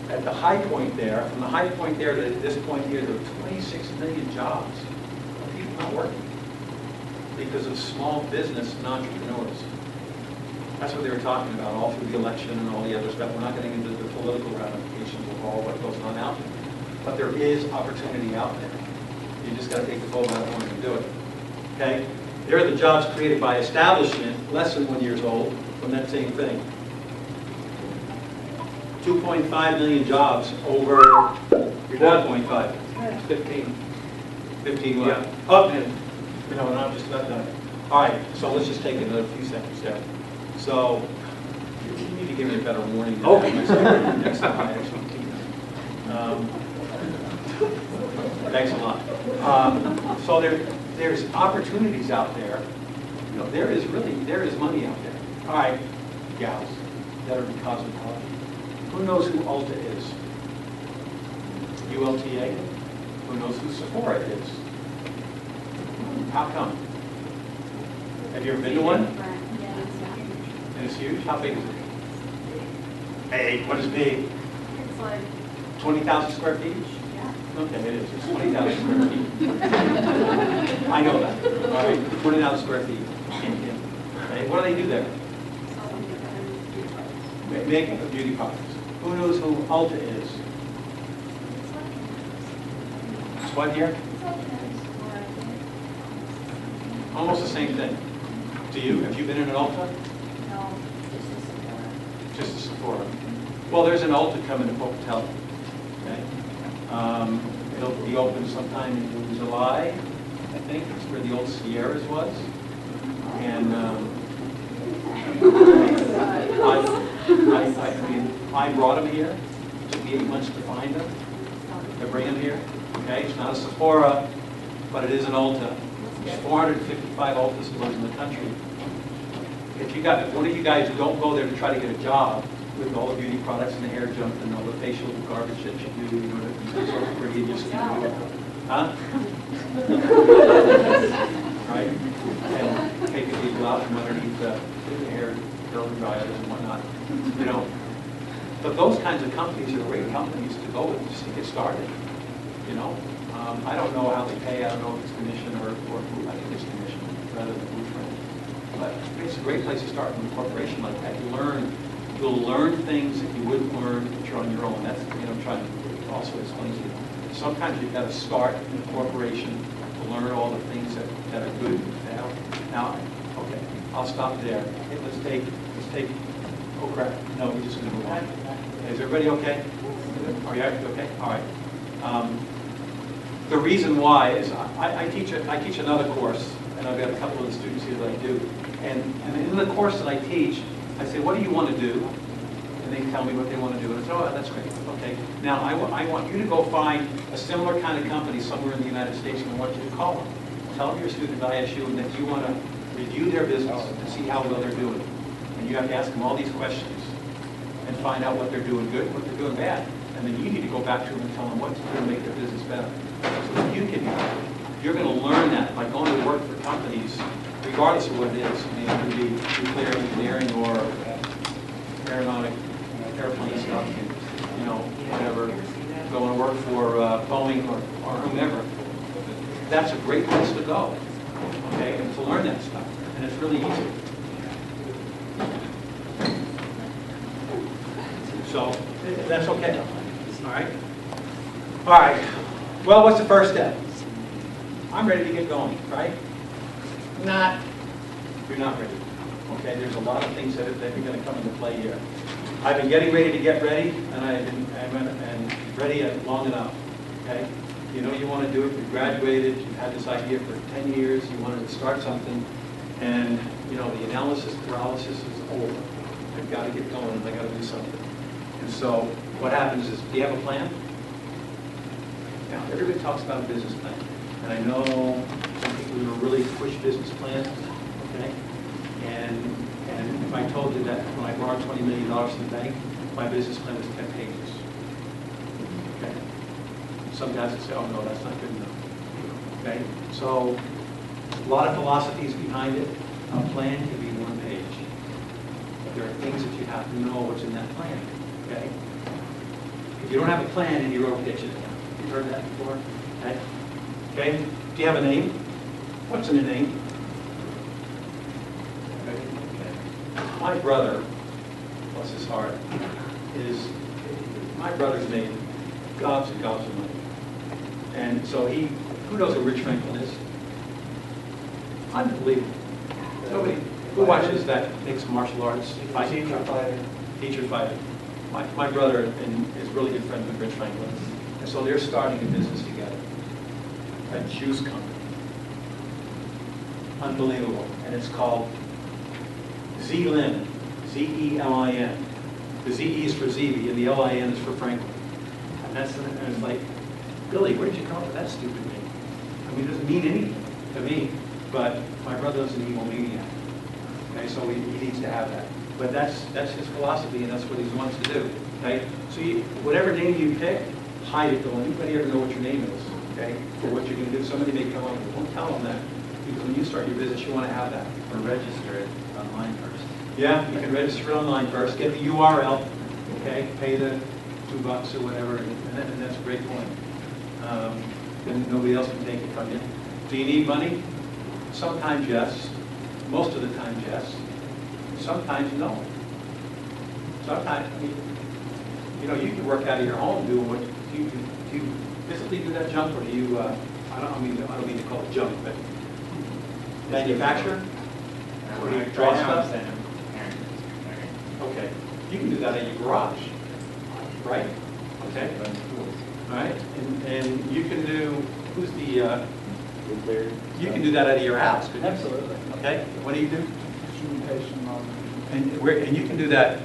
At the high point there, from the high point there to this point here, there are 26 million jobs of people not working because of small business and entrepreneurs. That's what they were talking about all through the election and all the other stuff. We're not getting into the political ramifications of all what goes on out there. But there is opportunity out there. You just got to take the bull by the horn and do it. Okay? There are the jobs created by establishment, less than 1 year old, from that same thing. 2.5 million jobs over 1.5. 15. 15 what? Yeah. Up and, you know, and I'm just about done. All right, so let's just take another few seconds there. So, you need to give me a better warning. Okay. Next time I actually teach. Thanks a lot. So there's opportunities out there. You know, there is money out there. All right, gals that are in cosmetology. Who knows who Ulta is? ULTA? Who knows who Sephora is? How come? Have you ever been to one? And it's huge? How big is it? Hey, what is big? It's like, 20,000 square feet? yeah. Okay, it is. It's 20,000 square feet. I know that. All right, 20,000 square feet. Okay, what do they do there? Making beauty products. Who knows who Ulta is? It's what here? Almost the same thing. Do you? Have you been in an Ulta? No, just Just a Sephora. Well, there's an Ulta coming to Pocatello. Okay. It'll be open sometime in July, I think. It's where the old Sierras was. And I brought them here. It took me 8 months to find them, to bring them here. Okay, it's not a Sephora, but it is an Ulta. There's 455 Ulta stores in the country. If you got, one of you guys don't go there to try to get a job with all the beauty products and the hair junk and all the facial garbage that you do, you know, the sort of ridiculous you do. Huh? Right? And taking people out from underneath the hair, curl dryers and whatnot. You know. But those kinds of companies are great companies to go with just to get started. You know. I don't know how they pay. I don't know if it's commission or I think it's commission rather than blueprint. But it's a great place to start from a corporation like that. You'll learn things that you wouldn't learn if you're on your own. That's, you know, I'm trying to also explain to you. Sometimes you've got to start in a corporation to learn all the things that are good. Now, okay, I'll stop there. Okay, let's take, oh crap, no, we're just going to move on. Is everybody okay? Are you actually okay? All right. The reason why is I teach another course, and I've got a couple of the students here that I do. And in the course that I teach, I say, what do you want to do? And they tell me what they want to do. And I say, oh, that's great. Okay. Now, I want you to go find a similar kind of company somewhere in the United States, and I want you to call them. Tell them you're a student at ISU and that you want to review their business and see how well they're doing. And you have to ask them all these questions and find out what they're doing good, what they're doing bad. And then you need to go back to them and tell them what to do to make their business better. So that you're going to learn that by going to work for companies, regardless of what it is. I mean, it could be nuclear engineering or aeronautic, airplane stuff, you know, whatever. Going to work for Boeing or whomever. That's a great place to go, okay, and to learn that stuff. And it's really easy. So that's okay. All right. All right. Well, what's the first step? I'm ready to get going, right? Not. You're not ready. Okay. There's a lot of things that are going to come into play here. I've been getting ready to get ready, and I've been ready long enough. Okay. You know you want to do it. You graduated. You've had this idea for 10 years. You wanted to start something, and you know the analysis paralysis is over. I've got to get going, and I've got to do something. And so what happens is, do you have a plan? Now, everybody talks about a business plan. And I know some people who really push business plans, okay? And if I told you that when I borrowed $20 million from the bank, my business plan was 10 pages. Okay? Some guys would say, oh no, that's not good enough. Okay? So, a lot of philosophies behind it. A plan can be 1 page. But there are things that you have to know what's in that plan. Okay? If you don't have a plan and you wrote pitch it down. You've heard that before? Okay? Okay? Do you have a name? What's in a name? Okay. My brother, bless his heart, my brother's made gobs and gobs of money. And so who knows who Rich Franklin is? Unbelievable. Nobody, who watches that mixed martial arts fight? Teacher fighter. My brother is really good friends with Rich Franklin. And so they're starting a business together. A juice company. Unbelievable. And it's called Z-Lin. Z-E-L-I-N. The Z-E is for Zeeby, and the L-I-N is for Franklin. And it's like, Billy, where did you come up with that stupid name? I mean, it doesn't mean anything to me, but my brother's an evil maniac. Okay, so he needs to have that. But that's his philosophy, and that's what he wants to do. Okay, so whatever name you pick, hide it. Don't anybody ever know what your name is. Okay, for what you're going to do. Somebody may come up and don't tell them that, because when you start your business, you want to have that. Or register it online first. Yeah, you can register it online first. Get the URL. Okay, pay the $2 or whatever, and that's a great point. then nobody else can take it from you. Do you need money? Sometimes yes. Most of the time yes. Sometimes no. Sometimes, I mean, you know, you can work out of your home doing what, do you physically do that junk, or do you, I don't mean to call it junk, but manufacture? Or do you draw stuff? Okay, you can do that in your garage, right? Okay, all right, and you can do, who's the, you can do that out of your house, couldn't you? Absolutely. Okay, what do you do? Instrumentation on. And you can do that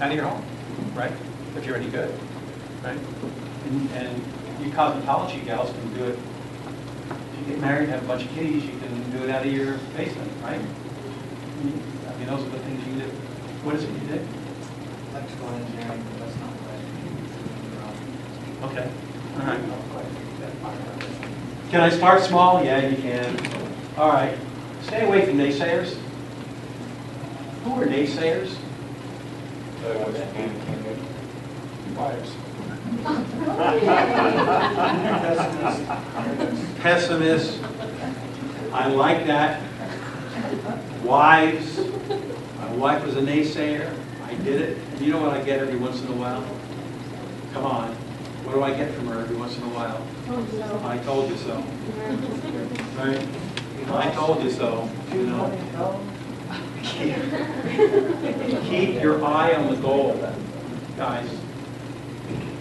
out of your home, right? If you're any good, right? And you cosmetology gals can do it. If you get married, have a bunch of kitties, you can do it out of your basement, right? I mean, those are the things you can do. What is it you did? Electrical engineering, but that's not what Okay, all right. Can I start small? Yeah, you can. All right. Stay away from naysayers. Who are naysayers? Wives. Pessimists. I like that. Wives. My wife was a naysayer. I did it. And you know what I get every once in a while? Come on. What do I get from her every once in a while? I told you so. Right? I told you so. You know. Keep your eye on the goal, guys.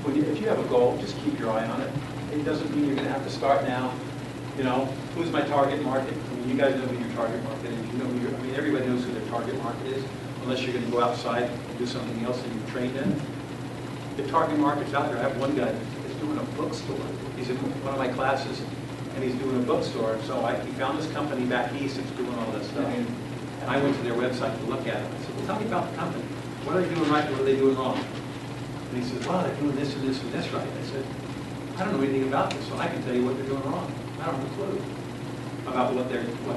If you have a goal, just keep your eye on it. It doesn't mean you're going to have to start now. You know, who's my target market? I mean, you guys know who your target market is. You know who your, I mean, everybody knows who their target market is, unless you're going to go outside and do something else that you've trained in. The target market's out there. I have one guy that's doing a bookstore. He's in one of my classes, and he's doing a bookstore. So he found this company back east that's doing all this stuff. And I went to their website to look at it. I said, well, tell me about the company. What are they doing right? What are they doing wrong? And he says, well, they're doing this and this and this right. I said, I don't know anything about this, so I can tell you what they're doing wrong. I don't have a clue about what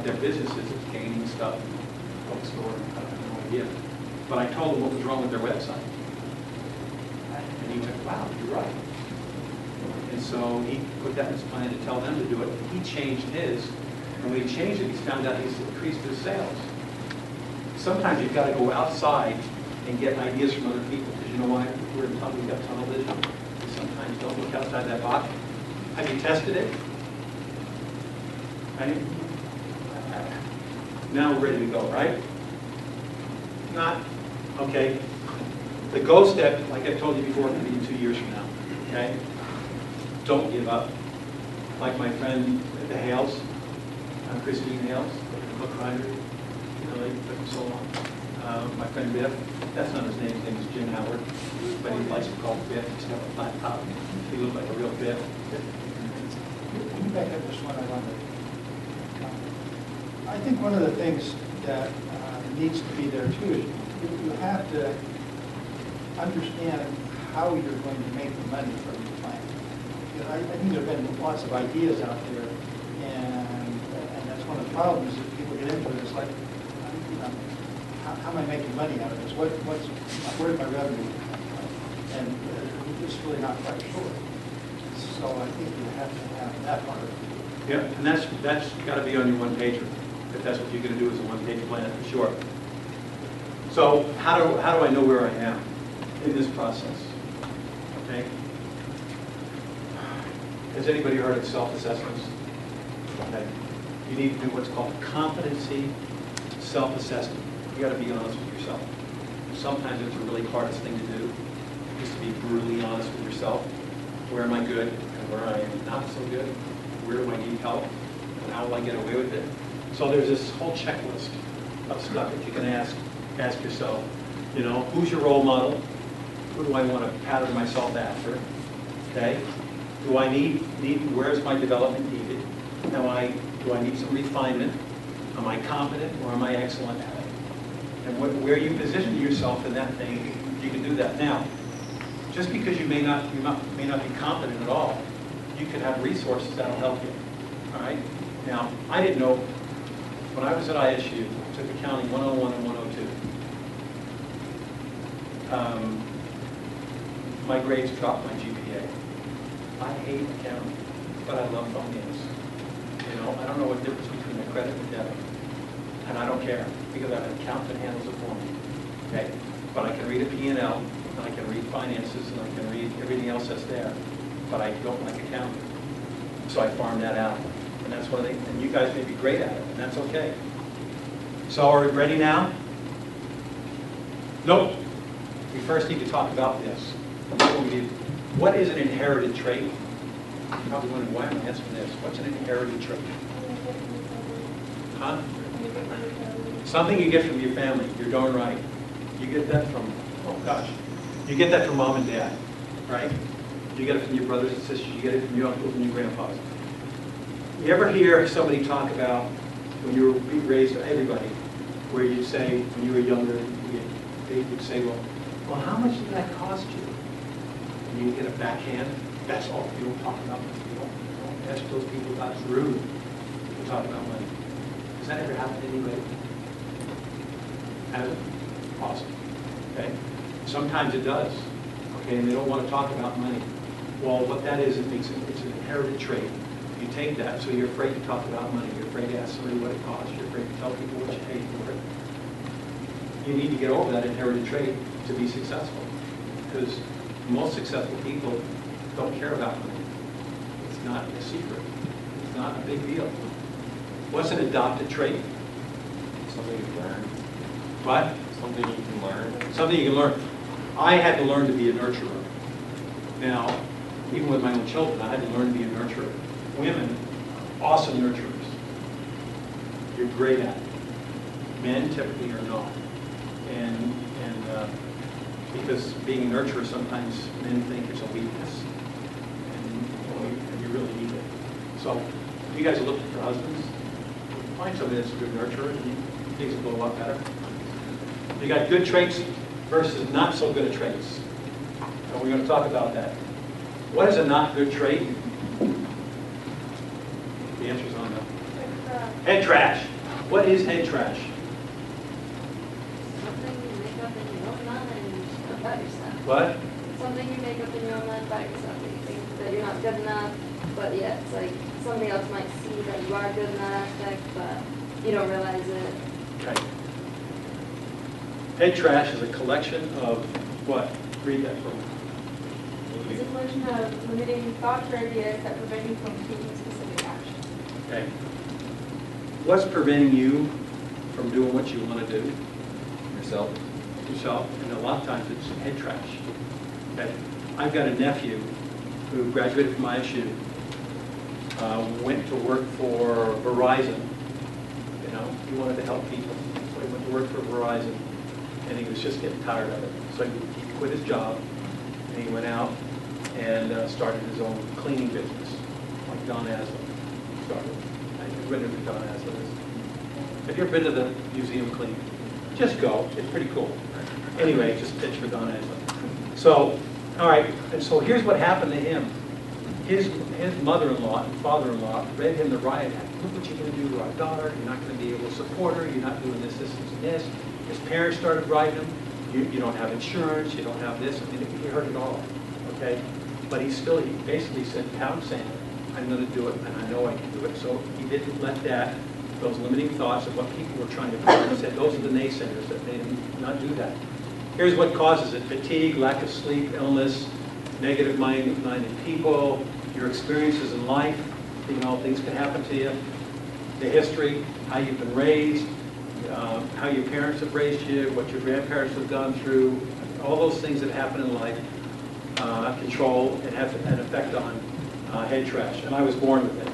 their business is. It's gaining stuff, bookstore, I have no idea. But I told him what was wrong with their website. And he went, wow, you're right. And so he put that in his plan to tell them to do it. He changed his, and when he changed it, he found out he's increased his sales. Sometimes you've got to go outside and get ideas from other people, because you know why? We've got tunnel vision. We sometimes don't look outside that box. Have you tested it? Right? Now we're ready to go, right? Not? Okay. The go step, like I told you before, can be 2 years from now. Okay? Don't give up. Like my friend, the Hales, Christine Hales, the book writer. You know, they took him so long. My friend Biff, that's not his name is Jim Howard, but he likes to call him Biff. He's got a flat top. He looked like a real Biff. Can you back up just one I wanted? I think one of the things that needs to be there too is you have to understand how you're going to make the money from your plan. You know, I think there have been lots of ideas out there, and that's one of the problems that people get into. It's like, you know, how am I making money out of this? Where's my revenue? And it's really not quite sure. So I think you have to have that part of it. Yeah, and that's got to be on your one-pager, if that's what you're going to do is a one-page plan, for sure. So how do I know where I am in this process? Okay. Has anybody heard of self-assessments? Okay. You need to do what's called competency self-assessment. You got to be honest with yourself. Sometimes it's the really hardest thing to do, is to be brutally honest with yourself. Where am I good and where I am not so good? Where do I need help? And how will I get away with it? So there's this whole checklist of stuff that you can ask yourself. You know, who's your role model? Who do I want to pattern myself after? Okay. Do I need where's my development needed? Do I need some refinement? Am I competent or am I excellent at it? And where you position yourself in that thing, you can do that. Now, just because you may not be competent at all, you can have resources that'll help you. All right. Now, I didn't know when I was at ISU, I took accounting 101 and 102. My grades dropped my GPA. I hate accounting, but I love finance. You know, I don't know what difference between a credit and debit. And I don't care, because I have an accountant that handles it for me. Okay? But I can read a P&L, and I can read finances, and I can read everything else that's there. But I don't like accounting. So I farm that out. And that's one of the things, and you guys may be great at it, and that's okay. So are we ready now? Nope. We first need to talk about this. What is an inherited trait? You're probably wondering, why am I answering this? What's an inherited trait? Huh? Something you get from your family. You're darn right. You get that from, oh gosh, you get that from mom and dad, right? You get it from your brothers and sisters. You get it from your uncles and your grandpas. You ever hear somebody talk about, when you were being raised, everybody, where you'd say, when you were younger, they would say, well, how much did that cost you? And you get a backhand. That's all. You don't talk about money. You don't ask those people. That's rude. You talk about money. Has that ever happened to anybody? Has it? Awesome. Okay. Sometimes it does. Okay, and they don't want to talk about money. Well, what that is, it's an inherited trait. You take that, so you're afraid to talk about money. You're afraid to ask somebody what it costs. You're afraid to tell people what you paid for it. You need to get over that inherited trait to be successful. Because most successful people don't care about money. It's not a secret. It's not a big deal. What's an adopted trait? Something you learn. What? Something you can learn. Something you can learn. I had to learn to be a nurturer. Now, even with my own children, I had to learn to be a nurturer. Women, awesome nurturers. You're great at it. Men typically are not. And because being a nurturer, sometimes men think it's a weakness. And you really need it. So if you guys are looking for husbands, find somebody that's a good nurturer and things will go a lot better. You got good traits versus not so good traits. And we're going to talk about that. What is a not good trait? The answer's on the head trash. What is head trash? Something you make up in your own mind about yourself. What? Something you make up in your own mind about yourself. That you think that you're not good enough, but yet it's like somebody else might see that you are good in that aspect, but you don't realize it. Okay. Head trash is a collection of what? Read that for me. It's a collection of limiting thoughts or ideas that prevent you from taking specific action. Okay. What's preventing you from doing what you want to do? Yourself. Yourself. And a lot of times it's head trash. Okay. I've got a nephew who graduated from ISU, went to work for Verizon. You know, he wanted to help people, so he went to work for Verizon, and he was just getting tired of it. So he quit his job, and he went out and started his own cleaning business, like Don Aslan started. I've been to Don Aslan's. Have you ever been to the museum cleaning? Just go. It's pretty cool. Anyway, just pitch for Don Aslan. So, all right. And so here's what happened to him. His mother-in-law and father-in-law read him the riot act. Look what you're going to do to our daughter. You're not going to be able to support her. You're not doing this, this, and this. His parents started writing him. You don't have insurance. You don't have this. I mean, he heard it all. Okay? But he basically said, pound sand. I'm going to do it, and I know I can do it. So he didn't let those limiting thoughts of what people were trying to do. He said, those are the naysayers that made him not do that. Here's what causes it: fatigue, lack of sleep, illness, negative-minded people, your experiences in life. You know, things can happen to you. The history, how you've been raised, how your parents have raised you, what your grandparents have gone through, all those things that happen in life control and have an effect on head trash. And I was born with it.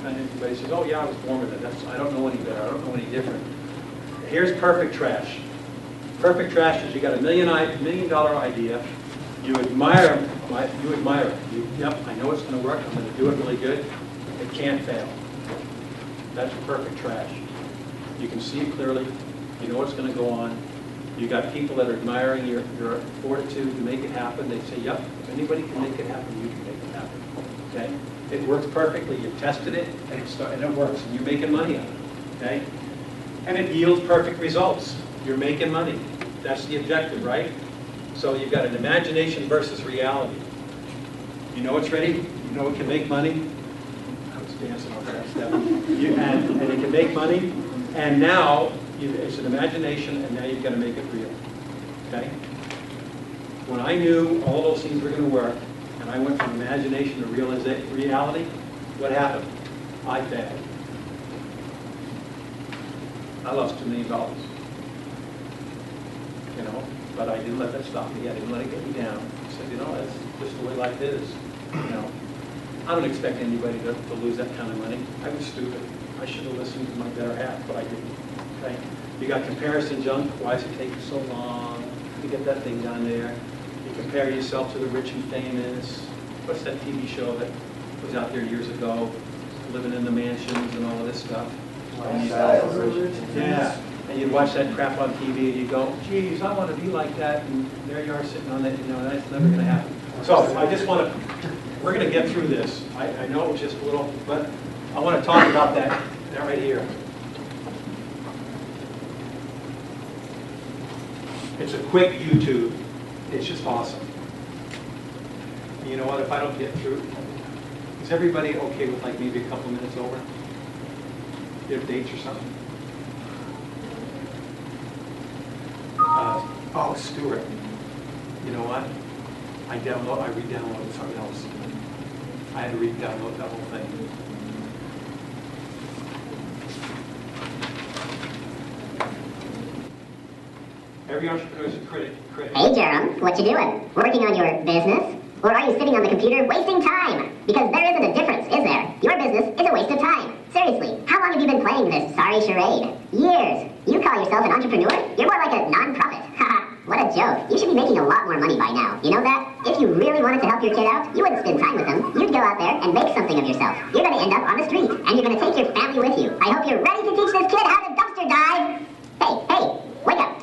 And everybody says, oh yeah, I was born with it. I don't know any better. I don't know any different. Here's perfect trash. Perfect trash is you got $1 million idea. You admire it. Yep, I know it's going to work. I'm going to do it really good. It can't fail. That's perfect trash. You can see it clearly. You know what's going to go on. You got people that are admiring your fortitude to make it happen. They say, yep, if anybody can make it happen, you can make it happen. Okay? It works perfectly. You've tested it, and it works. And you're making money on it. Okay? And it yields perfect results. You're making money. That's the objective, right? So you've got an imagination versus reality. You know it's ready, you know it can make money. I was dancing off that step. And it can make money, and now it's an imagination, and now you've got to make it real. Okay? When I knew all those things were going to work, and I went from imagination to reality, what happened? I failed. I lost $2 million. You know, but I didn't let that stop me. I didn't let it get me down. I said, you know, that's just the way life is. You know, I don't expect anybody to lose that kind of money. I was stupid. I should have listened to my better half, but I didn't. Okay? You got comparison junk. Why does it take you so long to get that thing done there? You compare yourself to the rich and famous. What's that TV show that was out there years ago? Living in the mansions and all of this stuff. Yeah. And you'd watch that crap on TV and you go, geez, I want to be like that. And there you are sitting on that, you know, that's never going to happen. So I just want to, we're going to get through this. I know it was just a little, but I want to talk about that right here. It's a quick YouTube. It's just awesome. And you know what, if I don't get through, is everybody okay with like maybe a couple minutes over? Do you have dates or something? Oh, Stuart. You know what? I re-downloaded something else. I had to re-download that whole thing. Every entrepreneur is a critic. Hey, Jerem, what you doing? Working on your business? Or are you sitting on the computer wasting time? Because there isn't a difference, is there? Your business is a waste of time. Seriously, how long have you been playing this sorry charade? Years. You call yourself an entrepreneur? You're more like a non-profit. Haha, what a joke. You should be making a lot more money by now. You know that? If you really wanted to help your kid out, you wouldn't spend time with him. You'd go out there and make something of yourself. You're going to end up on the street, and you're going to take your family with you. I hope you're ready to teach this kid how to dumpster dive. Hey, wake up.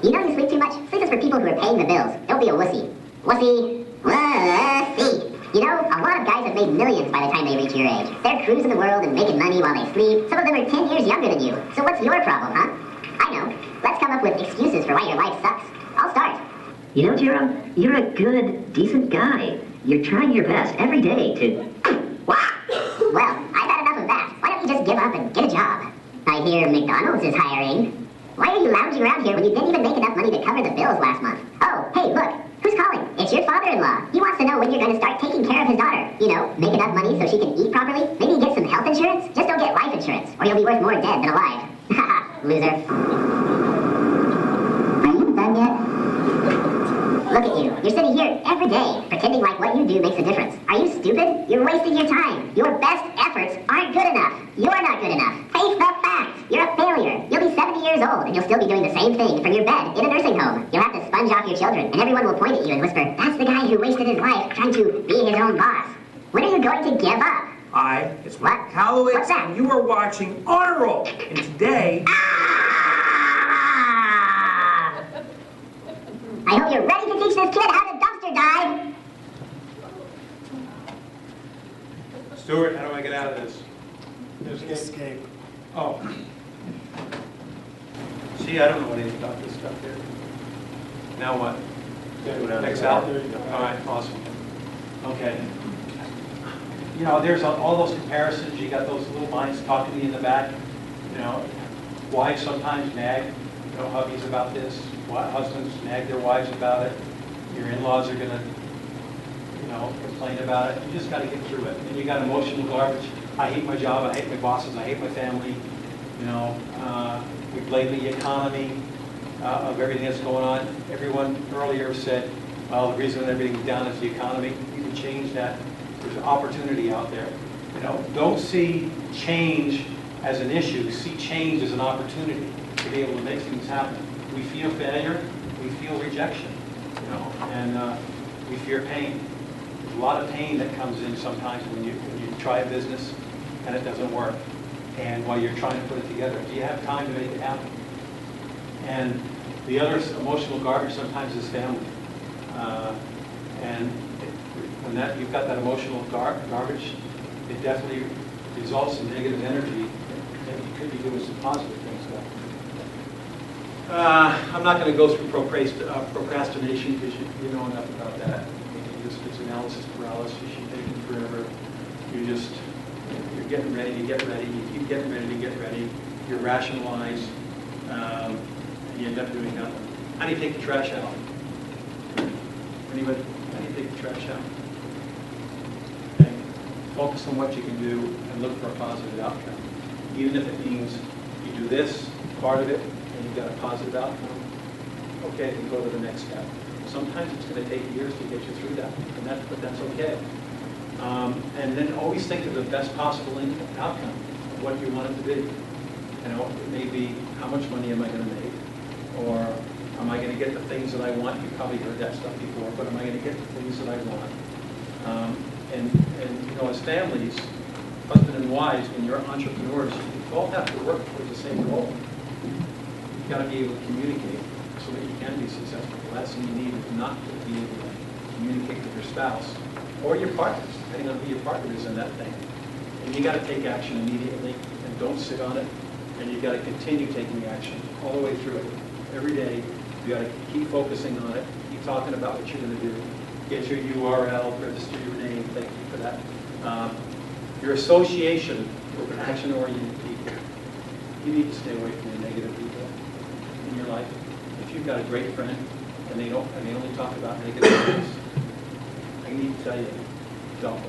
You know you sleep too much? Sleep is for people who are paying the bills. Don't be a wussy. Wussy. Wussy. You know, a lot of guys have made millions by the time they reach your age. They're cruising the world and making money while they sleep. Some of them are 10 years younger than you. So what's your problem, huh? I know. Let's come up with excuses for why your life sucks. I'll start. You know, Jerome, you're a good, decent guy. You're trying your best every day to... Well, I've had enough of that. Why don't you just give up and get a job? I hear McDonald's is hiring. Why are you lounging around here when you didn't even make enough money to cover the bills last month? Oh, hey, look. Who's calling? It's your father-in-law. He wants to know when you're going to start taking care of his daughter. You know, make enough money so she can eat properly. Maybe get some health insurance. Just don't get life insurance, or you'll be worth more dead than alive. Haha, loser. Are you done yet? Look at you. You're sitting here every day, pretending like what you do makes a difference. Are you stupid? You're wasting your time. Your best efforts aren't good enough. You're not good enough. Face the facts. You're a failure. You'll be 70 years old, and you'll still be doing the same thing from your bed in a nursing home. You'll have to sponge off your children, and everyone will point at you and whisper, that's the guy who wasted his life trying to be his own boss. When are you going to give up? Hi, it's What? Mike Hallowitz, What's that? and you are watching Honor Roll. And today... I hope you're ready to teach this kid how to dumpster dive. Stuart, how do I get out of this? Escape. Oh. See, I don't know anything about this stuff here. Now what? Excel? All right, awesome. Okay. You know, there's all those comparisons. You got those little minds talking to you in the back. You know, wives sometimes nag, you know, hubbies about this. Husbands nag their wives about it. Your in-laws are going to, you know, complain about it. You just got to get through it. And you got emotional garbage. I hate my job. I hate my bosses. I hate my family. You know, we blame the economy of everything that's going on. Everyone earlier said, well, the reason everything's down is the economy. You can change that. There's an opportunity out there. You know, don't see change as an issue. See change as an opportunity to be able to make things happen. We fear failure. We feel rejection. You know, and we fear pain. There's a lot of pain that comes in sometimes when you try a business and it doesn't work. And while you're trying to put it together, do you have time to make it happen? And the other emotional garbage sometimes is family. And when you've got that emotional garbage, it definitely results in negative energy. And you could be doing some positive things though. I'm not going to go through procrastination because you know enough about that. It's an analysis paralysis, you're taking forever, you're getting ready to get ready, you keep getting ready to get ready, you rationalize, and you end up doing nothing. How do you take the trash out? Anybody? How do you take the trash out? Okay. Focus on what you can do and look for a positive outcome. Even if it means you do this part of it and you've got a positive outcome, okay, then go to the next step. Sometimes it's going to take years to get you through that, but that's okay. And then always think of the best possible outcome of what you want it to be. You know, it may be, how much money am I going to make? Or am I going to get the things that I want? You've probably heard that stuff before, but am I going to get the things that I want? And you know, as families, husband and wives, when you're entrepreneurs, you all have to work towards the same goal. You've got to be able to communicate so that you can be successful. The last thing you need is not to be able to communicate with your spouse or your partners, depending on who your partner is in that thing. And you got to take action immediately and don't sit on it. And you got to continue taking action all the way through it. Every day, you got to keep focusing on it, keep talking about what you're going to do. Get your URL, register your name, thank you for that. Your association with action-oriented people. You need to stay away from the negative people in your life. If you've got a great friend and they only talk about negative things, I need to tell you, don't.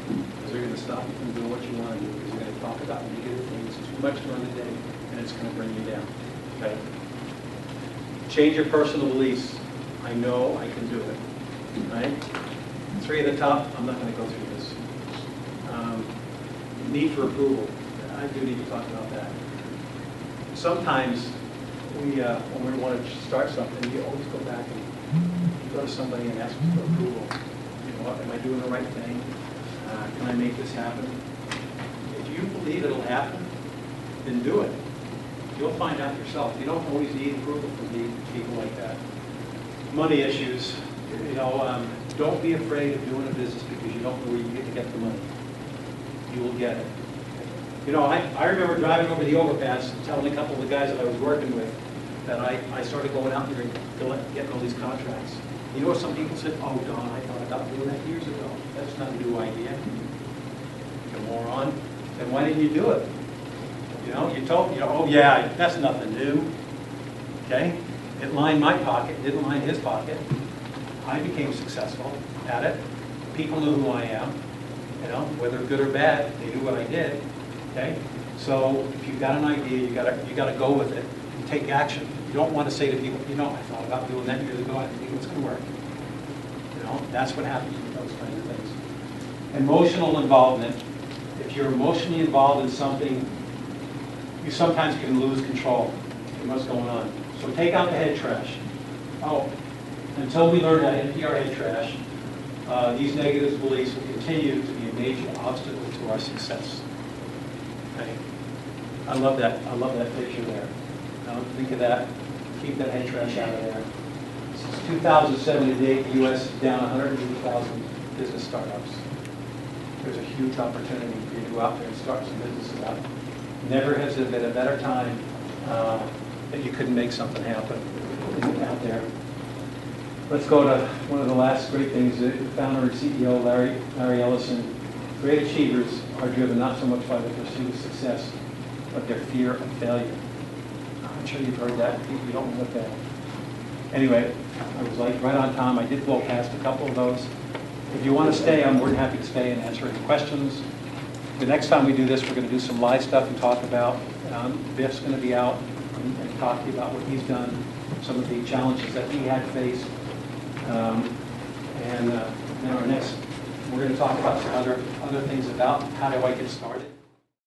Because they're going to stop you from doing what you want to do, because they're going to talk about negative things too much during the day, and it's going to bring you down. Okay? Change your personal beliefs. I know I can do it. Right? 3 at the top, I'm not going to go through this. Need for approval. I do need to talk about that. Sometimes when we want to start something, you always go back and go to somebody and ask for approval. You know, am I doing the right thing? Can I make this happen? If you believe it'll happen, then do it. You'll find out yourself. You don't always need approval from people like that. Money issues. You know, don't be afraid of doing a business because you don't know where you get to get the money. You will get it. You know, I remember driving over the overpass and telling a couple of the guys that I was working with that I started going out there and getting all these contracts. You know what some people said? Oh, Don, I thought about doing that years ago. That's not a new idea. You moron. Then why didn't you do it? You know, you told, oh yeah, that's nothing new. Okay? It lined my pocket, it didn't line his pocket. I became successful at it. People knew who I am. You know, whether good or bad, they knew what I did. Okay? So if you've got an idea, you gotta go with it and take action. You don't want to say to people, you know, I thought about doing that years ago, I think it's going to work. You know, that's what happens with those kinds of things. Emotional involvement. If you're emotionally involved in something, you sometimes can lose control of what's going on. So take out the head trash. Oh, until we learn how to empty our head trash, these negative beliefs will continue to be a major obstacle to our success. Okay. I love that picture there. Think of that. Keep that head trash out of there. Since 2007 to date, the U.S. is down 180,000 business startups. There's a huge opportunity for you to go out there and start some businesses out. Never has there been a better time that you couldn't make something happen out there. Let's go to one of the last great things. The founder and CEO, Larry Ellison. Great achievers are driven not so much by the pursuit of success, but their fear of failure. I'm sure you've heard that. You don't want to fail. Anyway, I was like right on time. I did blow past a couple of those. If you want to stay, I'm more than happy to stay and answer any questions. The next time we do this, we're going to do some live stuff and talk about, Biff's going to be out and talk to you about what he's done, some of the challenges that he had faced. And then our next, we're going to talk about some other things about how do I get started.